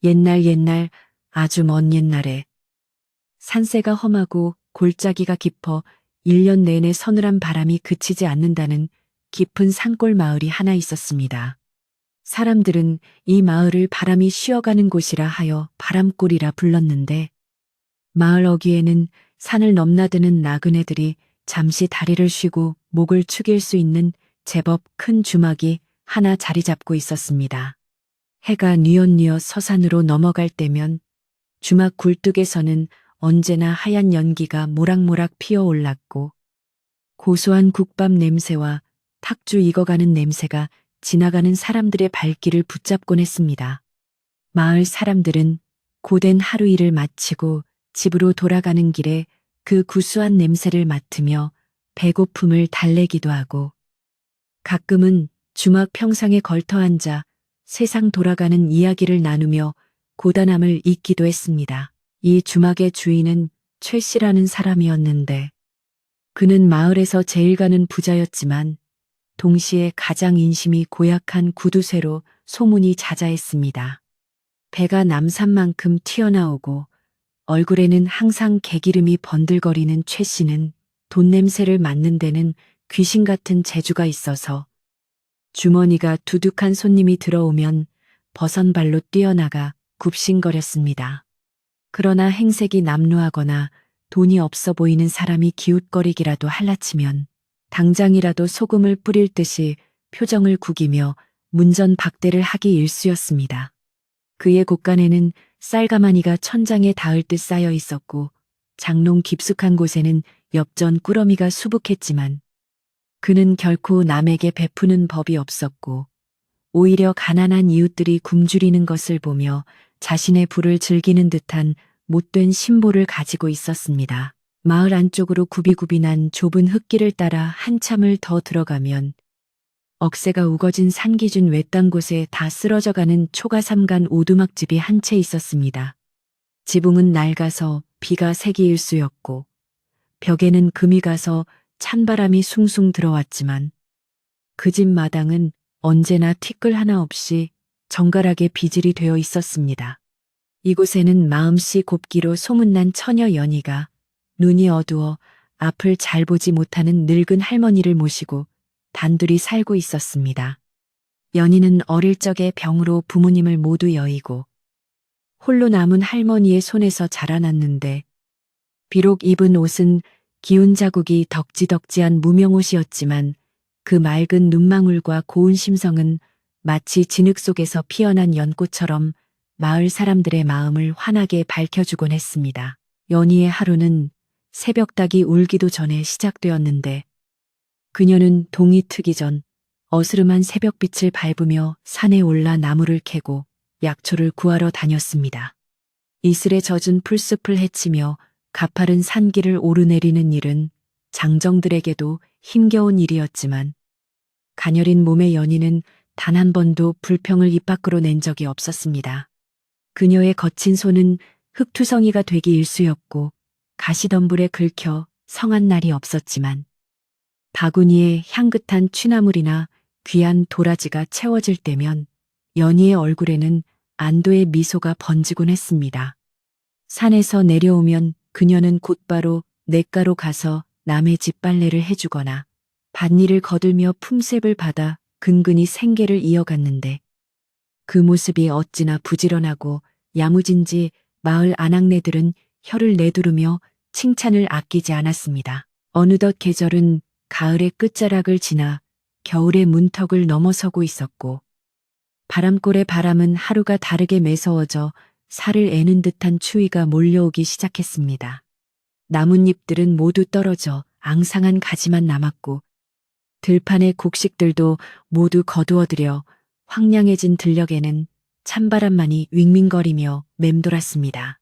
옛날 아주 먼 옛날에 산세가 험하고 골짜기가 깊어 1년 내내 서늘한 바람이 그치지 않는다는 깊은 산골 마을이 하나 있었습니다. 사람들은 이 마을을 바람이 쉬어가는 곳이라 하여 바람골이라 불렀는데 마을 어귀에는 산을 넘나드는 나그네들이 잠시 다리를 쉬고 목을 축일 수 있는 제법 큰 주막이 하나 자리 잡고 있었습니다. 해가 뉘엿뉘엿 서산으로 넘어갈 때면 주막 굴뚝에서는 언제나 하얀 연기가 모락모락 피어올랐고 고소한 국밥 냄새와 탁주 익어가는 냄새가 지나가는 사람들의 발길을 붙잡곤 했습니다. 마을 사람들은 고된 하루 일을 마치고 집으로 돌아가는 길에 그 구수한 냄새를 맡으며 배고픔을 달래기도 하고 가끔은 주막 평상에 걸터 앉아 세상 돌아가는 이야기를 나누며 고단함을 잊기도 했습니다. 이 주막의 주인은 최 씨라는 사람이었는데 그는 마을에서 제일 가는 부자였지만 동시에 가장 인심이 고약한 구두쇠로 소문이 자자했습니다. 배가 남산만큼 튀어나오고 얼굴에는 항상 개기름이 번들거리는 최 씨는 돈 냄새를 맡는 데는 귀신 같은 재주가 있어서 주머니가 두둑한 손님이 들어오면 버선발로 뛰어나가 굽신거렸습니다. 그러나 행색이 남루하거나 돈이 없어 보이는 사람이 기웃거리기라도 할라치면 당장이라도 소금을 뿌릴 듯이 표정을 구기며 문전박대를 하기 일쑤였습니다. 그의 곳간에는 쌀가마니가 천장에 닿을 듯 쌓여 있었고 장롱 깊숙한 곳에는 엽전 꾸러미가 수북했지만 그는 결코 남에게 베푸는 법이 없었고 오히려 가난한 이웃들이 굶주리는 것을 보며 자신의 부를 즐기는 듯한 못된 심보를 가지고 있었습니다. 마을 안쪽으로 굽이굽이 난 좁은 흙길을 따라 한참을 더 들어가면 억새가 우거진 산기준 외딴 곳에 다 쓰러져가는 초가삼간 오두막집이 한 채 있었습니다. 지붕은 낡아서 비가 새기 일쑤였고 벽에는 금이 가서 찬바람이 숭숭 들어왔지만 그 집 마당은 언제나 티끌 하나 없이 정갈하게 비질이 되어 있었습니다. 이곳에는 마음씨 곱기로 소문난 처녀 연희가 눈이 어두워 앞을 잘 보지 못하는 늙은 할머니를 모시고 단둘이 살고 있었습니다. 연희는 어릴 적에 병으로 부모님을 모두 여의고 홀로 남은 할머니의 손에서 자라났는데 비록 입은 옷은 기운 자국이 덕지덕지한 무명옷이었지만 그 맑은 눈망울과 고운 심성은 마치 진흙 속에서 피어난 연꽃처럼 마을 사람들의 마음을 환하게 밝혀주곤 했습니다. 연희의 하루는 새벽닭이 울기도 전에 시작되었는데 그녀는 동이 트기 전 어스름한 새벽빛을 밟으며 산에 올라 나무를 캐고 약초를 구하러 다녔습니다. 이슬에 젖은 풀숲을 헤치며 가파른 산길을 오르내리는 일은 장정들에게도 힘겨운 일이었지만 가녀린 몸의 연희는 단 한 번도 불평을 입 밖으로 낸 적이 없었습니다. 그녀의 거친 손은 흙투성이가 되기 일쑤였고 가시덤불에 긁혀 성한 날이 없었지만 바구니에 향긋한 취나물이나 귀한 도라지가 채워질 때면 연희의 얼굴에는 안도의 미소가 번지곤 했습니다. 산에서 내려오면 그녀는 곧바로 냇가로 가서 남의 집 빨래를 해주거나 밭일을 거들며 품삯을 받아 근근히 생계를 이어갔는데 그 모습이 어찌나 부지런하고 야무진지 마을 아낙네들은 혀를 내두르며 칭찬을 아끼지 않았습니다. 어느덧 계절은 가을의 끝자락을 지나 겨울의 문턱을 넘어서고 있었고 바람골의 바람은 하루가 다르게 매서워져 살을 애는 듯한 추위가 몰려오기 시작했습니다. 나뭇잎들은 모두 떨어져 앙상한 가지만 남았고 들판의 곡식들도 모두 거두어들여 황량해진 들녘에는 찬바람만이 윙윙거리며 맴돌았습니다.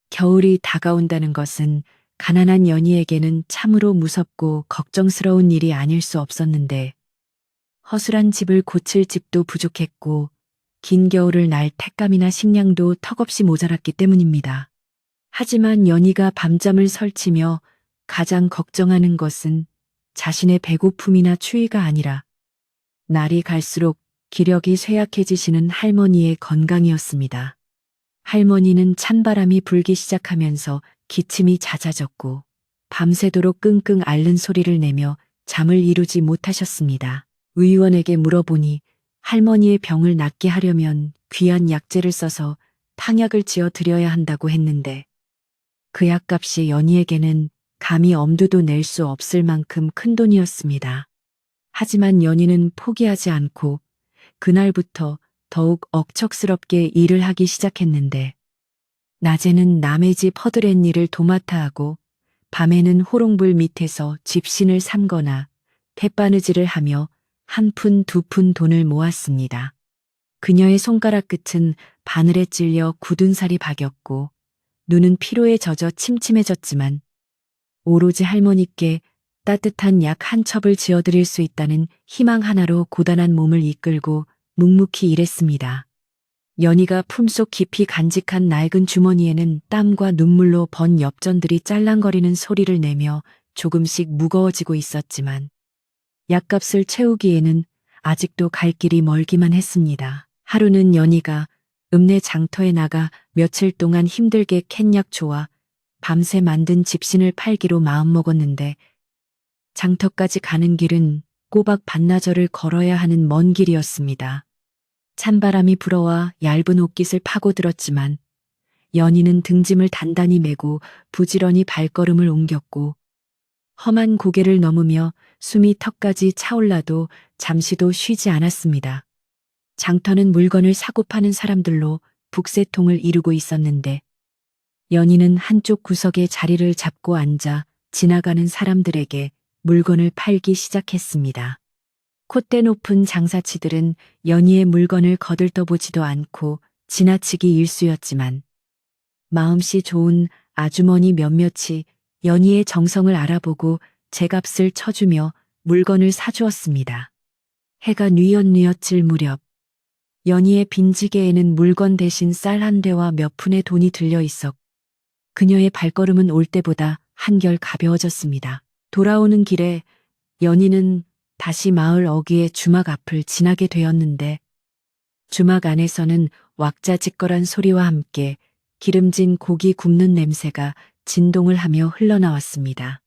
겨울이 다가온다는 것은 가난한 연희에게는 참으로 무섭고 걱정스러운 일이 아닐 수 없었는데 허술한 집을 고칠 집도 부족했고 긴 겨울을 날 택감이나 식량도 턱없이 모자랐기 때문입니다. 하지만 연희가 밤잠을 설치며 가장 걱정하는 것은 자신의 배고픔이나 추위가 아니라 날이 갈수록 기력이 쇠약해지시는 할머니의 건강이었습니다. 할머니는 찬바람이 불기 시작하면서 기침이 잦아졌고 밤새도록 끙끙 앓는 소리를 내며 잠을 이루지 못하셨습니다. 의원에게 물어보니 할머니의 병을 낫게 하려면 귀한 약재를 써서 탕약을 지어 드려야 한다고 했는데 그 약값이 연희에게는 감히 엄두도 낼 수 없을 만큼 큰 돈이었습니다. 하지만 연희는 포기하지 않고 그날부터 더욱 억척스럽게 일을 하기 시작했는데 낮에는 남의 집 허드렛 일을 도맡아 하고 밤에는 호롱불 밑에서 집신을 삼거나 뱃바느질을 하며 한 푼 두 푼 돈을 모았습니다. 그녀의 손가락 끝은 바늘에 찔려 굳은 살이 박였고 눈은 피로에 젖어 침침해졌지만 오로지 할머니께 따뜻한 약 한 첩을 지어드릴 수 있다는 희망 하나로 고단한 몸을 이끌고 묵묵히 일했습니다. 연희가 품속 깊이 간직한 낡은 주머니에는 땀과 눈물로 번 엽전들이 짤랑거리는 소리를 내며 조금씩 무거워지고 있었지만 약값을 채우기에는 아직도 갈 길이 멀기만 했습니다. 하루는 연희가 읍내 장터에 나가 며칠 동안 힘들게 캔 약초와 밤새 만든 집신을 팔기로 마음먹었는데 장터까지 가는 길은 꼬박 반나절을 걸어야 하는 먼 길이었습니다. 찬바람이 불어와 얇은 옷깃을 파고들었지만 연희는 등짐을 단단히 메고 부지런히 발걸음을 옮겼고 험한 고개를 넘으며 숨이 턱까지 차올라도 잠시도 쉬지 않았습니다. 장터는 물건을 사고 파는 사람들로 북새통을 이루고 있었는데 연희는 한쪽 구석에 자리를 잡고 앉아 지나가는 사람들에게 물건을 팔기 시작했습니다. 콧대 높은 장사치들은 연희의 물건을 거들떠보지도 않고 지나치기 일쑤였지만 마음씨 좋은 아주머니 몇몇이 연희의 정성을 알아보고 제값을 쳐주며 물건을 사주었습니다. 해가 뉘엿뉘엿 질 무렵 연희의 빈지게에는 물건 대신 쌀 한 대와 몇 푼의 돈이 들려 있었고 그녀의 발걸음은 올 때보다 한결 가벼워졌습니다. 돌아오는 길에 연희는 다시 마을 어귀의 주막 앞을 지나게 되었는데 주막 안에서는 왁자지껄한 소리와 함께 기름진 고기 굽는 냄새가 진동을 하며 흘러나왔습니다.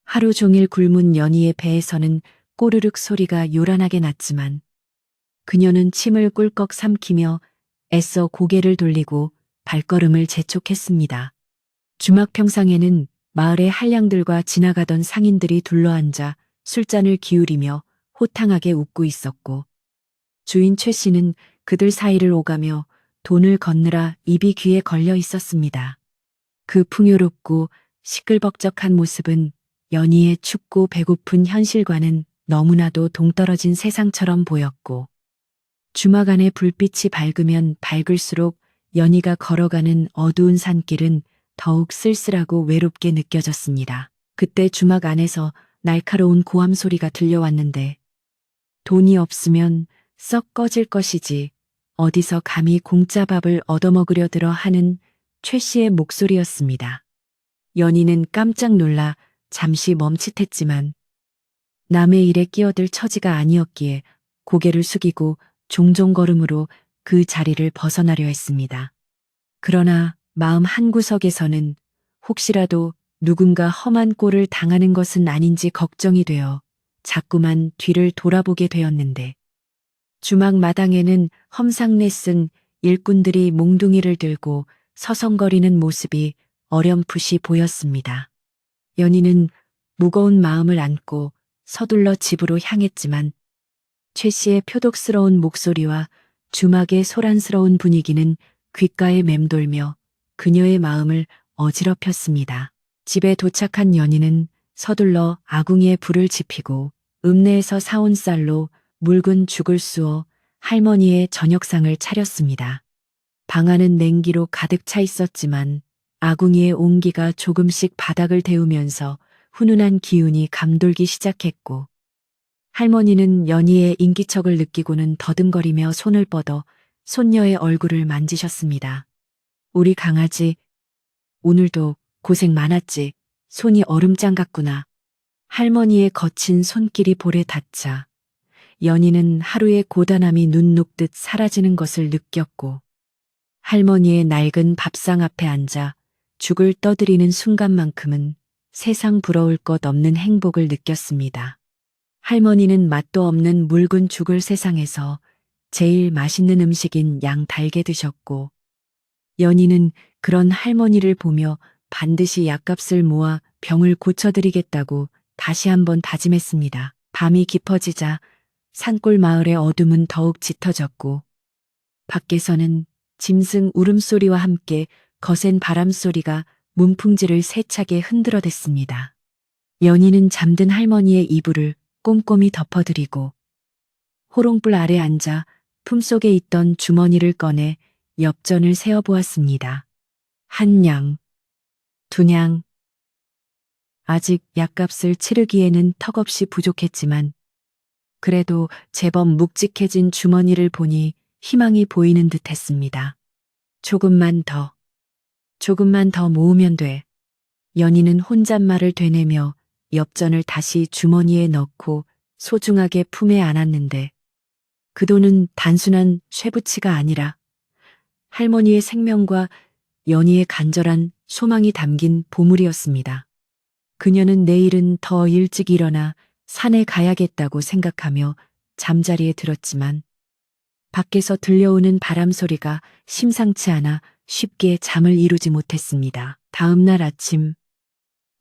하루 종일 굶은 연희의 배에서는 꼬르륵 소리가 요란하게 났지만 그녀는 침을 꿀꺽 삼키며 애써 고개를 돌리고 발걸음을 재촉했습니다. 주막 평상에는 마을의 한량들과 지나가던 상인들이 둘러앉아 술잔을 기울이며 호탕하게 웃고 있었고 주인 최 씨는 그들 사이를 오가며 돈을 건느라 입이 귀에 걸려 있었습니다. 그 풍요롭고 시끌벅적한 모습은 연희의 춥고 배고픈 현실과는 너무나도 동떨어진 세상처럼 보였고 주막 안에 불빛이 밝으면 밝을수록 연희가 걸어가는 어두운 산길은 더욱 쓸쓸하고 외롭게 느껴졌습니다. 그때 주막 안에서 날카로운 고함 소리가 들려왔는데 돈이 없으면 썩 꺼질 것이지 어디서 감히 공짜 밥을 얻어먹으려 들어 하는 최 씨의 목소리였습니다. 연희는 깜짝 놀라 잠시 멈칫했지만 남의 일에 끼어들 처지가 아니었기에 고개를 숙이고 종종 걸음으로 그 자리를 벗어나려 했습니다. 그러나 마음 한구석에서는 혹시라도 누군가 험한 꼴을 당하는 것은 아닌지 걱정이 되어 자꾸만 뒤를 돌아보게 되었는데 주막 마당에는 험상래 쓴 일꾼들이 몽둥이를 들고 서성거리는 모습이 어렴풋이 보였습니다. 연희는 무거운 마음을 안고 서둘러 집으로 향했지만 최 씨의 표독스러운 목소리와 주막의 소란스러운 분위기는 귓가에 맴돌며 그녀의 마음을 어지럽혔습니다. 집에 도착한 연희는 서둘러 아궁이에 불을 지피고 읍내에서 사온 쌀로 묽은 죽을 쑤어 할머니의 저녁상을 차렸습니다. 방 안은 냉기로 가득 차 있었지만 아궁이의 온기가 조금씩 바닥을 데우면서 훈훈한 기운이 감돌기 시작했고 할머니는 연희의 인기척을 느끼고는 더듬거리며 손을 뻗어 손녀의 얼굴을 만지셨습니다. 우리 강아지, 오늘도 고생 많았지. 손이 얼음장 같구나. 할머니의 거친 손길이 볼에 닿자 연희는 하루의 고단함이 눈 녹듯 사라지는 것을 느꼈고 할머니의 낡은 밥상 앞에 앉아 죽을 떠들이는 순간만큼은 세상 부러울 것 없는 행복을 느꼈습니다. 할머니는 맛도 없는 묽은 죽을 세상에서 제일 맛있는 음식인 양 달게 드셨고, 연희는 그런 할머니를 보며 반드시 약값을 모아 병을 고쳐드리겠다고 다시 한번 다짐했습니다. 밤이 깊어지자 산골 마을의 어둠은 더욱 짙어졌고, 밖에서는 짐승 울음소리와 함께 거센 바람소리가 문풍지를 세차게 흔들어댔습니다. 연희는 잠든 할머니의 이불을 꼼꼼히 덮어드리고 호롱불 아래 앉아 품속에 있던 주머니를 꺼내 엽전을 세어보았습니다. 한 냥, 두 냥. 아직 약값을 치르기에는 턱없이 부족했지만 그래도 제법 묵직해진 주머니를 보니 희망이 보이는 듯 했습니다. 조금만 더 모으면 돼. 연희는 혼잣말을 되뇌며 엽전을 다시 주머니에 넣고 소중하게 품에 안았는데 그 돈은 단순한 쇠붙이가 아니라 할머니의 생명과 연희의 간절한 소망이 담긴 보물이었습니다. 그녀는 내일은 더 일찍 일어나 산에 가야겠다고 생각하며 잠자리에 들었지만 밖에서 들려오는 바람 소리가 심상치 않아 쉽게 잠을 이루지 못했습니다. 다음 날 아침,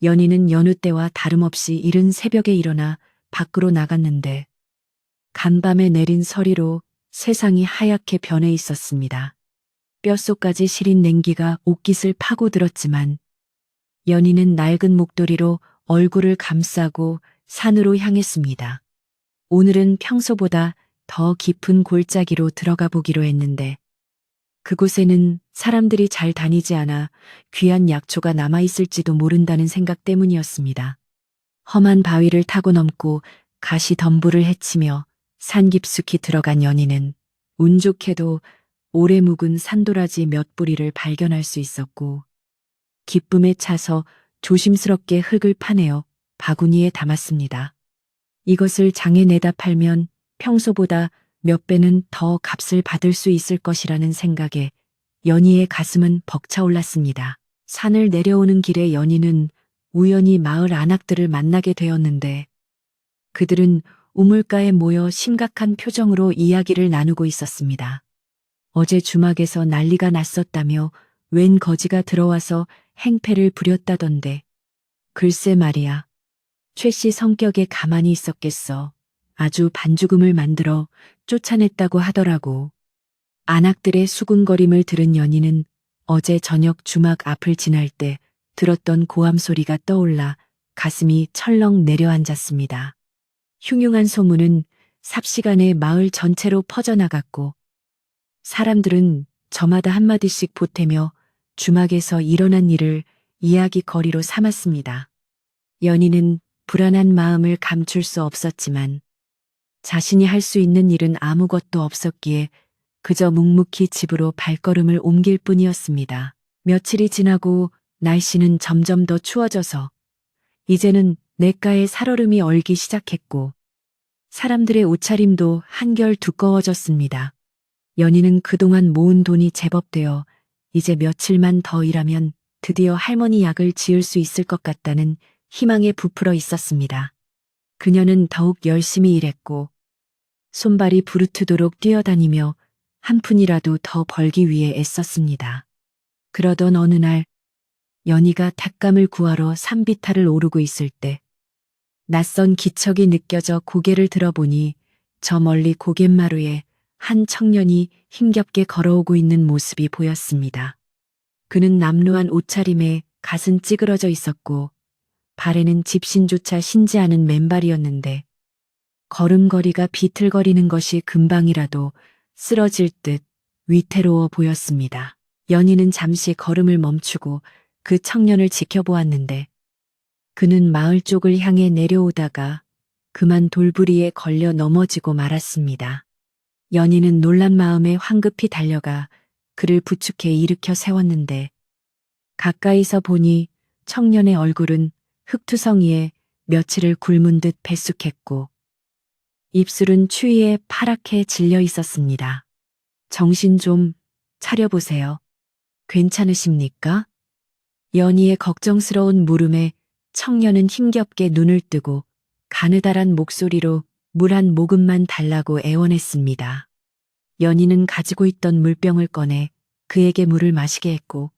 연희는 여느 때와 다름없이 이른 새벽에 일어나 밖으로 나갔는데 간밤에 내린 서리로 세상이 하얗게 변해 있었습니다. 뼛속까지 시린 냉기가 옷깃을 파고들었지만 연희는 낡은 목도리로 얼굴을 감싸고 산으로 향했습니다. 오늘은 평소보다 더 깊은 골짜기로 들어가 보기로 했는데 그곳에는 사람들이 잘 다니지 않아 귀한 약초가 남아있을지도 모른다는 생각 때문이었습니다. 험한 바위를 타고 넘고 가시덤불을 헤치며 산 깊숙이 들어간 연희는 운 좋게도 오래 묵은 산도라지 몇 뿌리를 발견할 수 있었고 기쁨에 차서 조심스럽게 흙을 파내어 바구니에 담았습니다. 이것을 장에 내다 팔면 평소보다 몇 배는 더 값을 받을 수 있을 것이라는 생각에 연희의 가슴은 벅차올랐습니다. 산을 내려오는 길에 연희는 우연히 마을 안악들을 만나게 되었는데 그들은 우물가에 모여 심각한 표정으로 이야기를 나누고 있었습니다. 어제 주막에서 난리가 났었다며 웬 거지가 들어와서 행패를 부렸다던데. 글쎄 말이야. 최 씨 성격에 가만히 있었겠어. 아주 반죽음을 만들어 쫓아냈다고 하더라고. 안악들의 수군거림을 들은 연희는 어제 저녁 주막 앞을 지날 때 들었던 고함 소리가 떠올라 가슴이 철렁 내려앉았습니다. 흉흉한 소문은 삽시간에 마을 전체로 퍼져나갔고 사람들은 저마다 한마디씩 보태며 주막에서 일어난 일을 이야기거리로 삼았습니다. 연희는 불안한 마음을 감출 수 없었지만 자신이 할 수 있는 일은 아무것도 없었기에 그저 묵묵히 집으로 발걸음을 옮길 뿐이었습니다. 며칠이 지나고 날씨는 점점 더 추워져서 이제는 냇가에 살얼음이 얼기 시작했고 사람들의 옷차림도 한결 두꺼워졌습니다. 연희는 그동안 모은 돈이 제법 되어 이제 며칠만 더 일하면 드디어 할머니 약을 지을 수 있을 것 같다는 희망에 부풀어 있었습니다. 그녀는 더욱 열심히 일했고 손발이 부르트도록 뛰어다니며 한 푼이라도 더 벌기 위해 애썼습니다. 그러던 어느 날 연희가 닭감을 구하러 산비탈을 오르고 있을 때 낯선 기척이 느껴져 고개를 들어보니 저 멀리 고갯마루에 한 청년이 힘겹게 걸어오고 있는 모습이 보였습니다. 그는 남루한 옷차림에 갓은 찌그러져 있었고 발에는 집신조차 신지 않은 맨발이었는데 걸음걸이가 비틀거리는 것이 금방이라도 쓰러질 듯 위태로워 보였습니다. 연희는 잠시 걸음을 멈추고 그 청년을 지켜보았는데 그는 마을 쪽을 향해 내려오다가 그만 돌부리에 걸려 넘어지고 말았습니다. 연희는 놀란 마음에 황급히 달려가 그를 부축해 일으켜 세웠는데 가까이서 보니 청년의 얼굴은 흙투성이에 며칠을 굶은 듯 배숙했고 입술은 추위에 파랗게 질려 있었습니다. 정신 좀 차려보세요. 괜찮으십니까? 연희의 걱정스러운 물음에 청년은 힘겹게 눈을 뜨고 가느다란 목소리로 물 한 모금만 달라고 애원했습니다. 연희는 가지고 있던 물병을 꺼내 그에게 물을 마시게 했고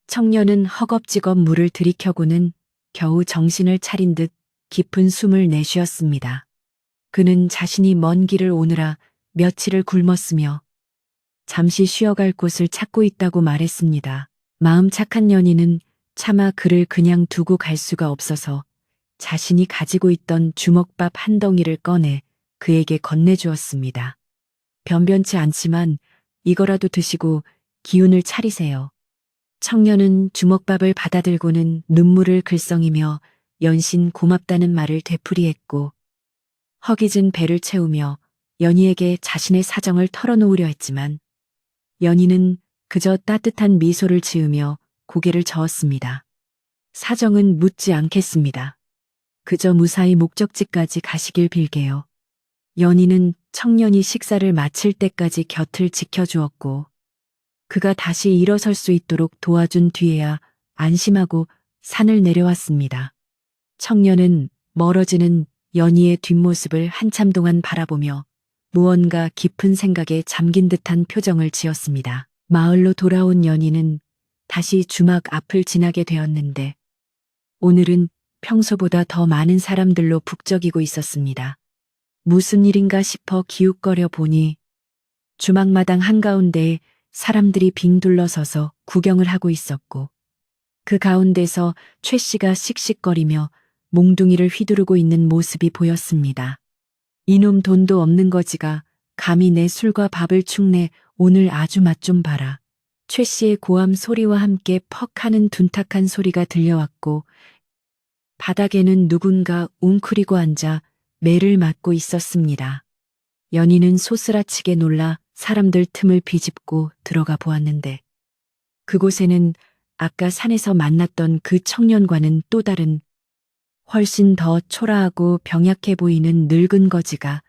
청년은 허겁지겁 물을 들이켜고는 겨우 정신을 차린 듯 깊은 숨을 내쉬었습니다. 그는 자신이 먼 길을 오느라 며칠을 굶었으며 잠시 쉬어갈 곳을 찾고 있다고 말했습니다. 마음 착한 연희는 차마 그를 그냥 두고 갈 수가 없어서 자신이 가지고 있던 주먹밥 한 덩이를 꺼내 그에게 건네주었습니다. 변변치 않지만 이거라도 드시고 기운을 차리세요. 청년은 주먹밥을 받아들고는 눈물을 글썽이며 연신 고맙다는 말을 되풀이했고 허기진 배를 채우며 연희에게 자신의 사정을 털어놓으려 했지만 연희는 그저 따뜻한 미소를 지으며 고개를 저었습니다. 사정은 묻지 않겠습니다. 그저 무사히 목적지까지 가시길 빌게요. 연희는 청년이 식사를 마칠 때까지 곁을 지켜주었고 그가 다시 일어설 수 있도록 도와준 뒤에야 안심하고 산을 내려왔습니다. 청년은 멀어지는 연희의 뒷모습을 한참 동안 바라보며 무언가 깊은 생각에 잠긴 듯한 표정을 지었습니다. 마을로 돌아온 연희는 다시 주막 앞을 지나게 되었는데 오늘은 평소보다 더 많은 사람들로 북적이고 있었습니다. 무슨 일인가 싶어 기웃거려 보니 주막마당 한가운데에 사람들이 빙 둘러서서 구경을 하고 있었고 그 가운데서 최 씨가 씩씩거리며 몽둥이를 휘두르고 있는 모습이 보였습니다. 이놈 돈도 없는 거지가 감히 내 술과 밥을 축내 오늘 아주 맛 좀 봐라. 최 씨의 고함 소리와 함께 퍽 하는 둔탁한 소리가 들려왔고 바닥에는 누군가 웅크리고 앉아 매를 맞고 있었습니다. 연희는 소스라치게 놀라 사람들 틈을 비집고 들어가 보았는데 그곳에는 아까 산에서 만났던 그 청년과는 또 다른 훨씬 더 초라하고 병약해 보이는 늙은 거지가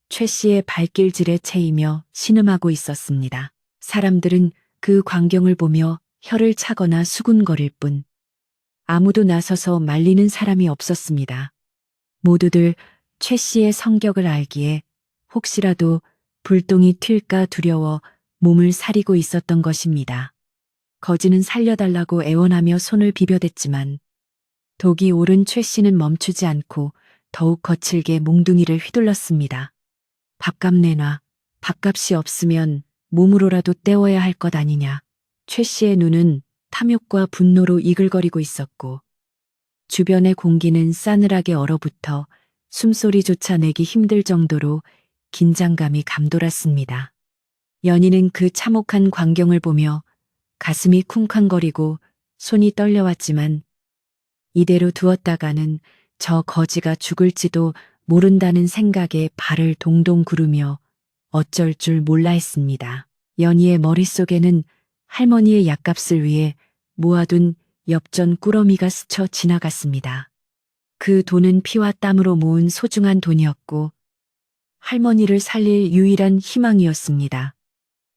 최 씨의 발길질에 채이며 신음하고 있었습니다. 사람들은 그 광경을 보며 혀를 차거나 수군거릴 뿐 아무도 나서서 말리는 사람이 없었습니다. 모두들 최 씨의 성격을 알기에 혹시라도 불똥이 튈까 두려워 몸을 사리고 있었던 것입니다. 거지는 살려달라고 애원하며 손을 비벼댔지만 독이 오른 최 씨는 멈추지 않고 더욱 거칠게 몽둥이를 휘둘렀습니다. 밥값 내놔. 밥값이 없으면 몸으로라도 때워야 할 것 아니냐. 최 씨의 눈은 탐욕과 분노로 이글거리고 있었고 주변의 공기는 싸늘하게 얼어붙어 숨소리조차 내기 힘들 정도로 긴장감이 감돌았습니다. 연희는 그 참혹한 광경을 보며 가슴이 쿵쾅거리고 손이 떨려왔지만 이대로 두었다가는 저 거지가 죽을지도 모른다는 생각에 발을 동동 구르며 어쩔 줄 몰라 했습니다. 연희의 머릿속에는 할머니의 약값을 위해 모아둔 엽전 꾸러미가 스쳐 지나갔습니다. 그 돈은 피와 땀으로 모은 소중한 돈이었고 할머니를 살릴 유일한 희망이었습니다.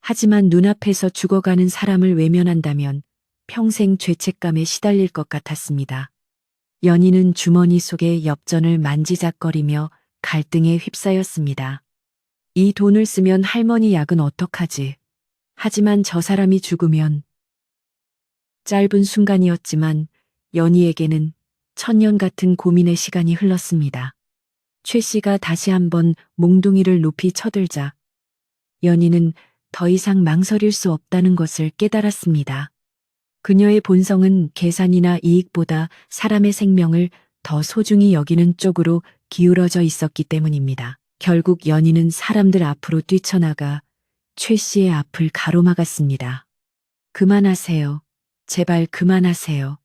하지만 눈앞에서 죽어가는 사람을 외면한다면 평생 죄책감에 시달릴 것 같았습니다. 연희는 주머니 속의 엽전을 만지작거리며 갈등에 휩싸였습니다. 이 돈을 쓰면 할머니 약은 어떡하지? 하지만 저 사람이 죽으면 짧은 순간이었지만 연희에게는 천년 같은 고민의 시간이 흘렀습니다. 최 씨가 다시 한번 몽둥이를 높이 쳐들자 연희는 더 이상 망설일 수 없다는 것을 깨달았습니다. 그녀의 본성은 계산이나 이익보다 사람의 생명을 더 소중히 여기는 쪽으로 기울어져 있었기 때문입니다. 결국 연희는 사람들 앞으로 뛰쳐나가 최 씨의 앞을 가로막았습니다. 그만하세요. 제발 그만하세요.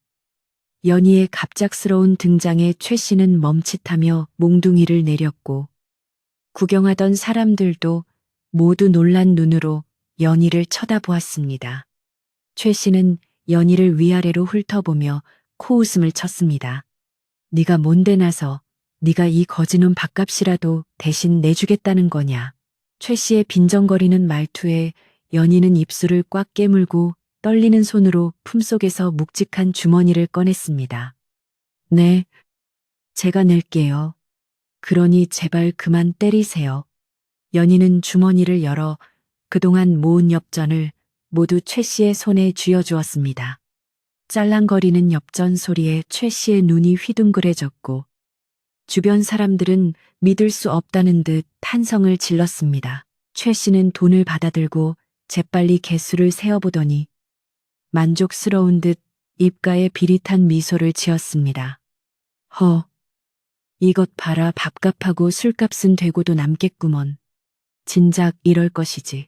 연희의 갑작스러운 등장에 최 씨는 멈칫하며 몽둥이를 내렸고 구경하던 사람들도 모두 놀란 눈으로 연희를 쳐다보았습니다. 최 씨는 연희를 위아래로 훑어보며 코웃음을 쳤습니다. 네가 뭔데 나서 네가 이 거지놈 밥값이라도 대신 내주겠다는 거냐. 최 씨의 빈정거리는 말투에 연희는 입술을 꽉 깨물고 떨리는 손으로 품속에서 묵직한 주머니를 꺼냈습니다. 네, 제가 낼게요. 그러니 제발 그만 때리세요. 연희는 주머니를 열어 그동안 모은 엽전을 모두 최 씨의 손에 쥐어주었습니다. 짤랑거리는 엽전 소리에 최 씨의 눈이 휘둥그레졌고 주변 사람들은 믿을 수 없다는 듯 탄성을 질렀습니다. 최 씨는 돈을 받아들고 재빨리 개수를 세어보더니 만족스러운 듯 입가에 비릿한 미소를 지었습니다. 이것 봐라. 밥값하고 술값은 되고도 남겠구먼. 진작 이럴 것이지.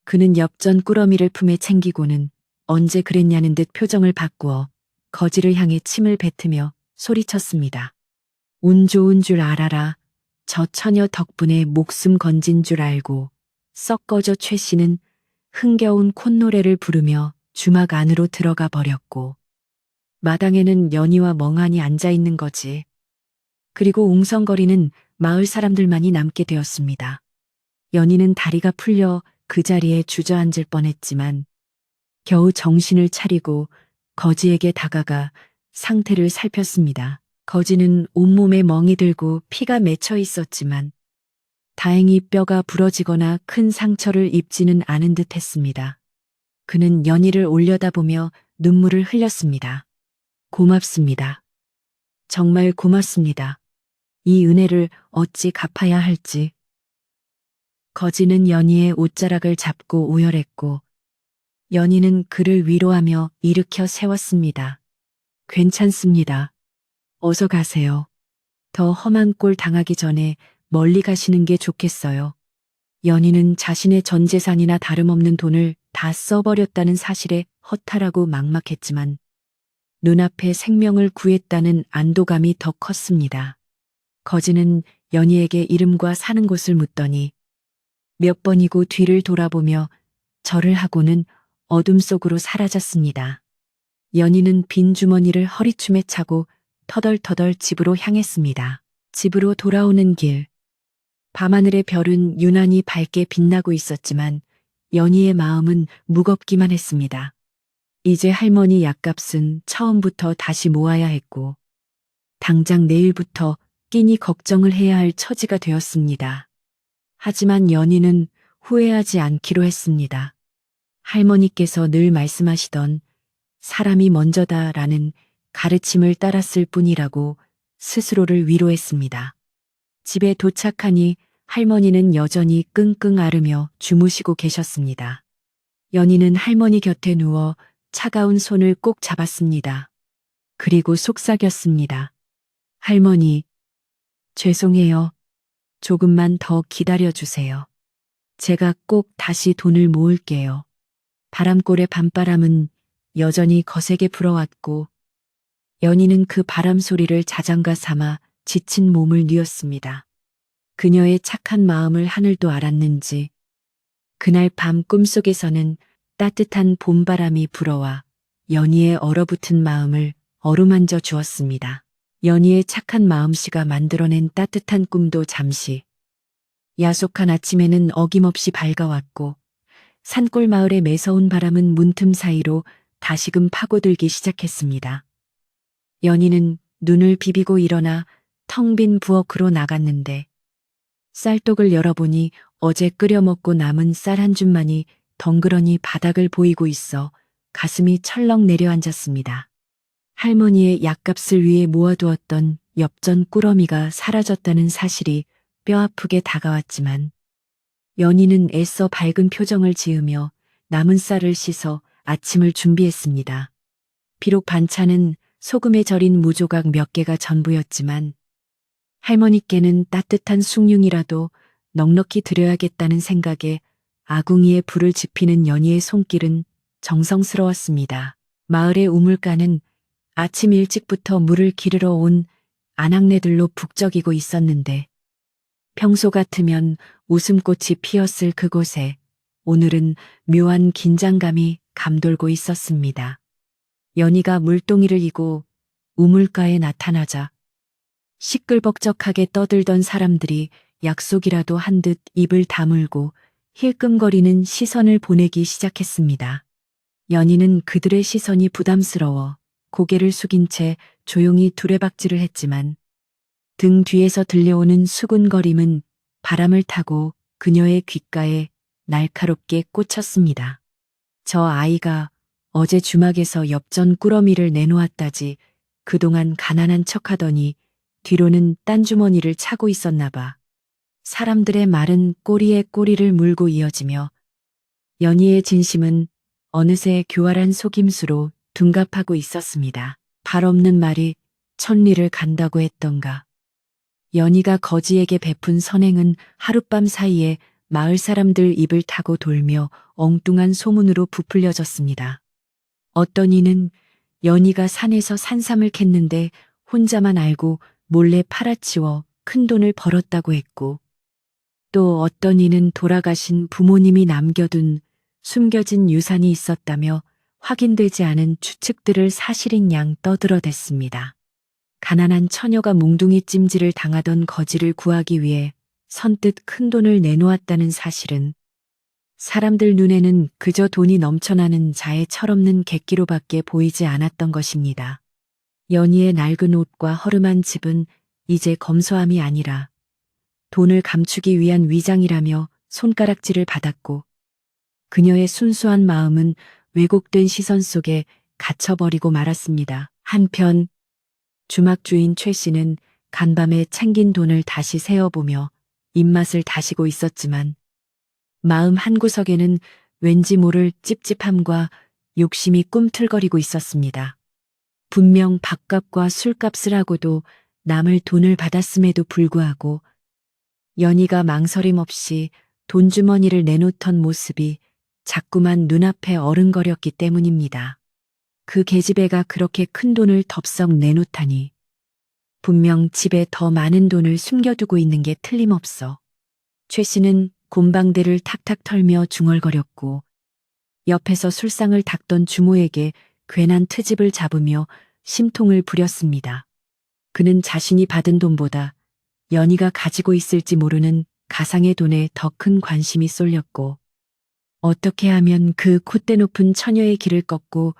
그는 엽전 꾸러미를 품에 챙기고는 언제 그랬냐는 듯 표정을 바꾸어 거지를 향해 침을 뱉으며 소리쳤습니다. 운 좋은 줄 알아라. 저 처녀 덕분에 목숨 건진 줄 알고. 썩 꺼져. 최 씨는 흥겨운 콧노래를 부르며 주막 안으로 들어가 버렸고 마당에는 연희와 멍하니 앉아 있는 거지. 그리고 웅성거리는 마을 사람들만이 남게 되었습니다. 연희는 다리가 풀려 그 자리에 주저앉을 뻔했지만 겨우 정신을 차리고 거지에게 다가가 상태를 살폈습니다. 거지는 온몸에 멍이 들고 피가 맺혀 있었지만 다행히 뼈가 부러지거나 큰 상처를 입지는 않은 듯 했습니다. 그는 연희를 올려다보며 눈물을 흘렸습니다. 고맙습니다. 정말 고맙습니다. 이 은혜를 어찌 갚아야 할지. 거지는 연희의 옷자락을 잡고 오열했고 연희는 그를 위로하며 일으켜 세웠습니다. 괜찮습니다. 어서 가세요. 더 험한 꼴 당하기 전에 멀리 가시는 게 좋겠어요. 연희는 자신의 전 재산이나 다름없는 돈을 다 써버렸다는 사실에 허탈하고 막막했지만 눈앞에 생명을 구했다는 안도감이 더 컸습니다. 거지는 연희에게 이름과 사는 곳을 묻더니 몇 번이고 뒤를 돌아보며 절을 하고는 어둠 속으로 사라졌습니다. 연희는 빈 주머니를 허리춤에 차고 터덜터덜 집으로 향했습니다. 집으로 돌아오는 길. 밤하늘의 별은 유난히 밝게 빛나고 있었지만 연희의 마음은 무겁기만 했습니다. 이제 할머니 약값은 처음부터 다시 모아야 했고 당장 내일부터 끼니 걱정을 해야 할 처지가 되었습니다. 하지만 연희는 후회하지 않기로 했습니다. 할머니께서 늘 말씀하시던 사람이 먼저다라는 가르침을 따랐을 뿐이라고 스스로를 위로했습니다. 집에 도착하니 할머니는 여전히 끙끙 앓으며 주무시고 계셨습니다. 연희는 할머니 곁에 누워 차가운 손을 꼭 잡았습니다. 그리고 속삭였습니다. 할머니, 죄송해요. 조금만 더 기다려주세요. 제가 꼭 다시 돈을 모을게요. 바람골의 밤바람은 여전히 거세게 불어왔고 연희는 그 바람 소리를 자장가 삼아 지친 몸을 뉘었습니다. 그녀의 착한 마음을 하늘도 알았는지 그날 밤 꿈속에서는 따뜻한 봄바람이 불어와 연희의 얼어붙은 마음을 어루만져 주었습니다. 연희의 착한 마음씨가 만들어낸 따뜻한 꿈도 잠시 야속한 아침에는 어김없이 밝아왔고 산골 마을의 매서운 바람은 문틈 사이로 다시금 파고들기 시작했습니다. 연희는 눈을 비비고 일어나 텅 빈 부엌으로 나갔는데 쌀독을 열어보니 어제 끓여 먹고 남은 쌀 한 줌만이 덩그러니 바닥을 보이고 있어 가슴이 철렁 내려앉았습니다. 할머니의 약값을 위해 모아두었던 엽전 꾸러미가 사라졌다는 사실이 뼈아프게 다가왔지만 연희는 애써 밝은 표정을 지으며 남은 쌀을 씻어 아침을 준비했습니다. 비록 반찬은 소금에 절인 무조각 몇 개가 전부였지만 할머니께는 따뜻한 숭늉이라도 넉넉히 드려야겠다는 생각에 아궁이에 불을 지피는 연희의 손길은 정성스러웠습니다. 마을의 우물가는 아침 일찍부터 물을 기르러 온 아낙네들로 북적이고 있었는데 평소 같으면 웃음꽃이 피었을 그곳에 오늘은 묘한 긴장감이 감돌고 있었습니다. 연희가 물동이를 이고 우물가에 나타나자 시끌벅적하게 떠들던 사람들이 약속이라도 한 듯 입을 다물고 힐끔거리는 시선을 보내기 시작했습니다. 연희는 그들의 시선이 부담스러워 고개를 숙인 채 조용히 두레박질을 했지만 등 뒤에서 들려오는 수군거림은 바람을 타고 그녀의 귓가에 날카롭게 꽂혔습니다. 저 아이가 어제 주막에서 엽전 꾸러미를 내놓았다지 그동안 가난한 척하더니 뒤로는 딴 주머니를 차고 있었나 봐. 사람들의 말은 꼬리에 꼬리를 물고 이어지며 연희의 진심은 어느새 교활한 속임수로 둔갑하고 있었습니다. 발 없는 말이 천리를 간다고 했던가. 연희가 거지에게 베푼 선행은 하룻밤 사이에 마을 사람들 입을 타고 돌며 엉뚱한 소문으로 부풀려졌습니다. 어떤 이는 연희가 산에서 산삼을 캤는데 혼자만 알고 몰래 팔아치워 큰돈을 벌었다고 했고, 또 어떤 이는 돌아가신 부모님이 남겨둔 숨겨진 유산이 있었다며 확인되지 않은 추측들을 사실인 양 떠들어댔습니다. 가난한 처녀가 몽둥이 찜질을 당하던 거지를 구하기 위해 선뜻 큰돈을 내놓았다는 사실은 사람들 눈에는 그저 돈이 넘쳐나는 자의 철없는 객기로밖에 보이지 않았던 것입니다. 연희의 낡은 옷과 허름한 집은 이제 검소함이 아니라 돈을 감추기 위한 위장이라며 손가락질을 받았고, 그녀의 순수한 마음은 왜곡된 시선 속에 갇혀버리고 말았습니다. 한편 주막 주인 최 씨는 간밤에 챙긴 돈을 다시 세어보며 입맛을 다시고 있었지만 마음 한구석에는 왠지 모를 찝찝함과 욕심이 꿈틀거리고 있었습니다. 분명 밥값과 술값을 하고도 남을 돈을 받았음에도 불구하고 연희가 망설임 없이 돈주머니를 내놓던 모습이 자꾸만 눈앞에 어른거렸기 때문입니다. 그 계집애가 그렇게 큰 돈을 덥석 내놓다니 분명 집에 더 많은 돈을 숨겨두고 있는 게 틀림없어. 최 씨는 곰방대를 탁탁 털며 중얼거렸고 옆에서 술상을 닦던 주모에게 괜한 트집을 잡으며 심통을 부렸습니다. 그는 자신이 받은 돈보다 연희가 가지고 있을지 모르는 가상의 돈에 더 큰 관심이 쏠렸고, 어떻게 하면 그 콧대 높은 처녀의 길을 꺾고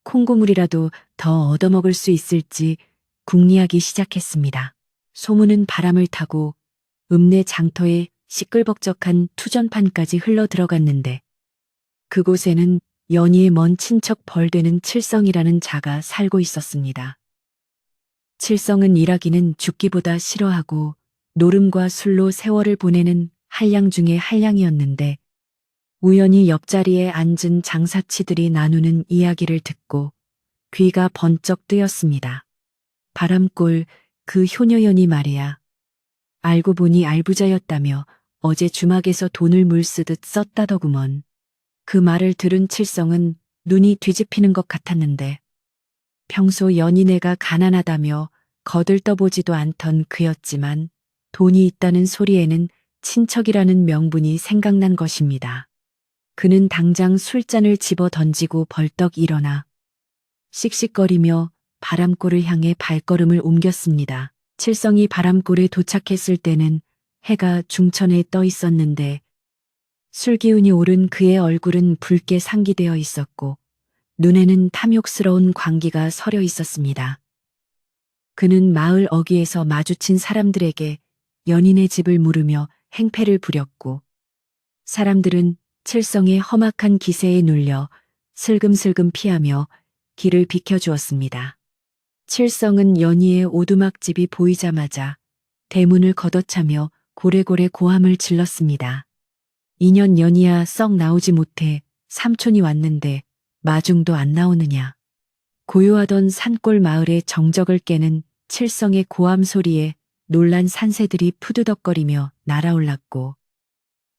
콩고물이라도 더 얻어먹을 수 있을지 궁리하기 시작했습니다. 소문은 바람을 타고 읍내 장터에 시끌벅적한 투전판까지 흘러 들어갔는데 그곳에는 연희의 먼 친척 벌되는 칠성이라는 자가 살고 있었습니다. 칠성은 일하기는 죽기보다 싫어하고 노름과 술로 세월을 보내는 한량 중의 한량이었는데 우연히 옆자리에 앉은 장사치들이 나누는 이야기를 듣고 귀가 번쩍 뜨였습니다. 바람꼴 그 효녀연이 말이야. 알고 보니 알부자였다며 어제 주막에서 돈을 물쓰듯 썼다더구먼. 그 말을 들은 칠성은 눈이 뒤집히는 것 같았는데 평소 연희네가 가난하다며 거들떠보지도 않던 그였지만 돈이 있다는 소리에는 친척이라는 명분이 생각난 것입니다. 그는 당장 술잔을 집어 던지고 벌떡 일어나 씩씩거리며 바람골을 향해 발걸음을 옮겼습니다. 칠성이 바람골에 도착했을 때는 해가 중천에 떠 있었는데 술기운이 오른 그의 얼굴은 붉게 상기되어 있었고 눈에는 탐욕스러운 광기가 서려 있었습니다. 그는 마을 어귀에서 마주친 사람들에게 연인의 집을 물으며 행패를 부렸고 사람들은 칠성의 험악한 기세에 눌려 슬금슬금 피하며 길을 비켜주었습니다. 칠성은 연희의 오두막집이 보이자마자 대문을 걷어차며 고래고래 고함을 질렀습니다. 2년 연희야 썩 나오지 못해 삼촌이 왔는데 마중도 안 나오느냐. 고요하던 산골 마을의 정적을 깨는 칠성의 고함 소리에 놀란 산새들이 푸드덕거리며 날아올랐고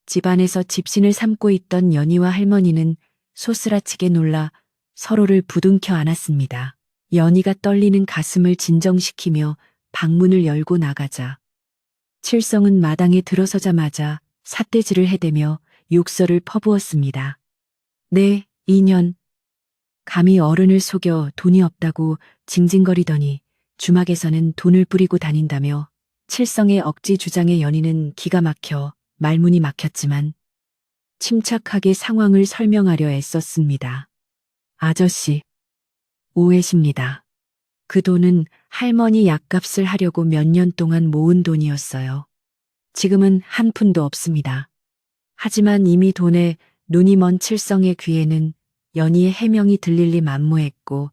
집안에서 집신을 삼고 있던 연희와 할머니는 소스라치게 놀라 서로를 부둥켜 안았습니다. 연희가 떨리는 가슴을 진정시키며 방문을 열고 나가자 칠성은 마당에 들어서자마자 삿대질을 해대며 욕설을 퍼부었습니다. 네, 2년. 감히 어른을 속여 돈이 없다고 징징거리더니 주막에서는 돈을 뿌리고 다닌다며 칠성의 억지 주장에 연희는 기가 막혀 말문이 막혔지만 침착하게 상황을 설명하려 애썼습니다. 아저씨, 오해십니다. 그 돈은 할머니 약값을 하려고 몇 년 동안 모은 돈이었어요. 지금은 한 푼도 없습니다. 하지만 이미 돈에 눈이 먼 칠성의 귀에는 연희의 해명이 들릴 리 만무했고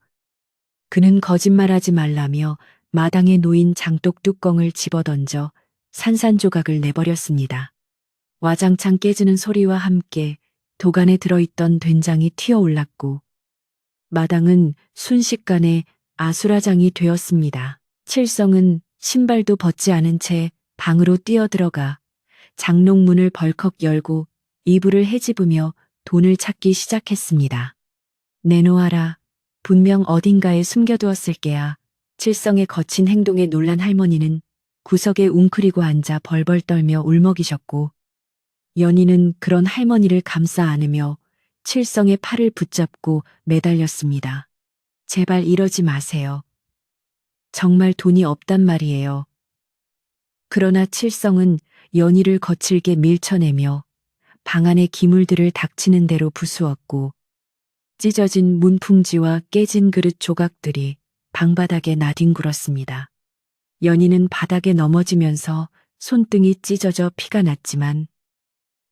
그는 거짓말하지 말라며 마당에 놓인 장독 뚜껑을 집어던져 산산조각을 내버렸습니다. 와장창 깨지는 소리와 함께 도간에 들어있던 된장이 튀어올랐고 마당은 순식간에 아수라장이 되었습니다. 칠성은 신발도 벗지 않은 채 방으로 뛰어들어가 장롱문을 벌컥 열고 이불을 헤집으며 돈을 찾기 시작했습니다. 내놓아라. 분명 어딘가에 숨겨두었을 게야. 칠성의 거친 행동에 놀란 할머니는 구석에 웅크리고 앉아 벌벌 떨며 울먹이셨고 연희는 그런 할머니를 감싸 안으며 칠성의 팔을 붙잡고 매달렸습니다. 제발 이러지 마세요. 정말 돈이 없단 말이에요. 그러나 칠성은 연희를 거칠게 밀쳐내며 방 안의 기물들을 닥치는 대로 부수었고 찢어진 문풍지와 깨진 그릇 조각들이 방바닥에 나뒹굴었습니다. 연희는 바닥에 넘어지면서 손등이 찢어져 피가 났지만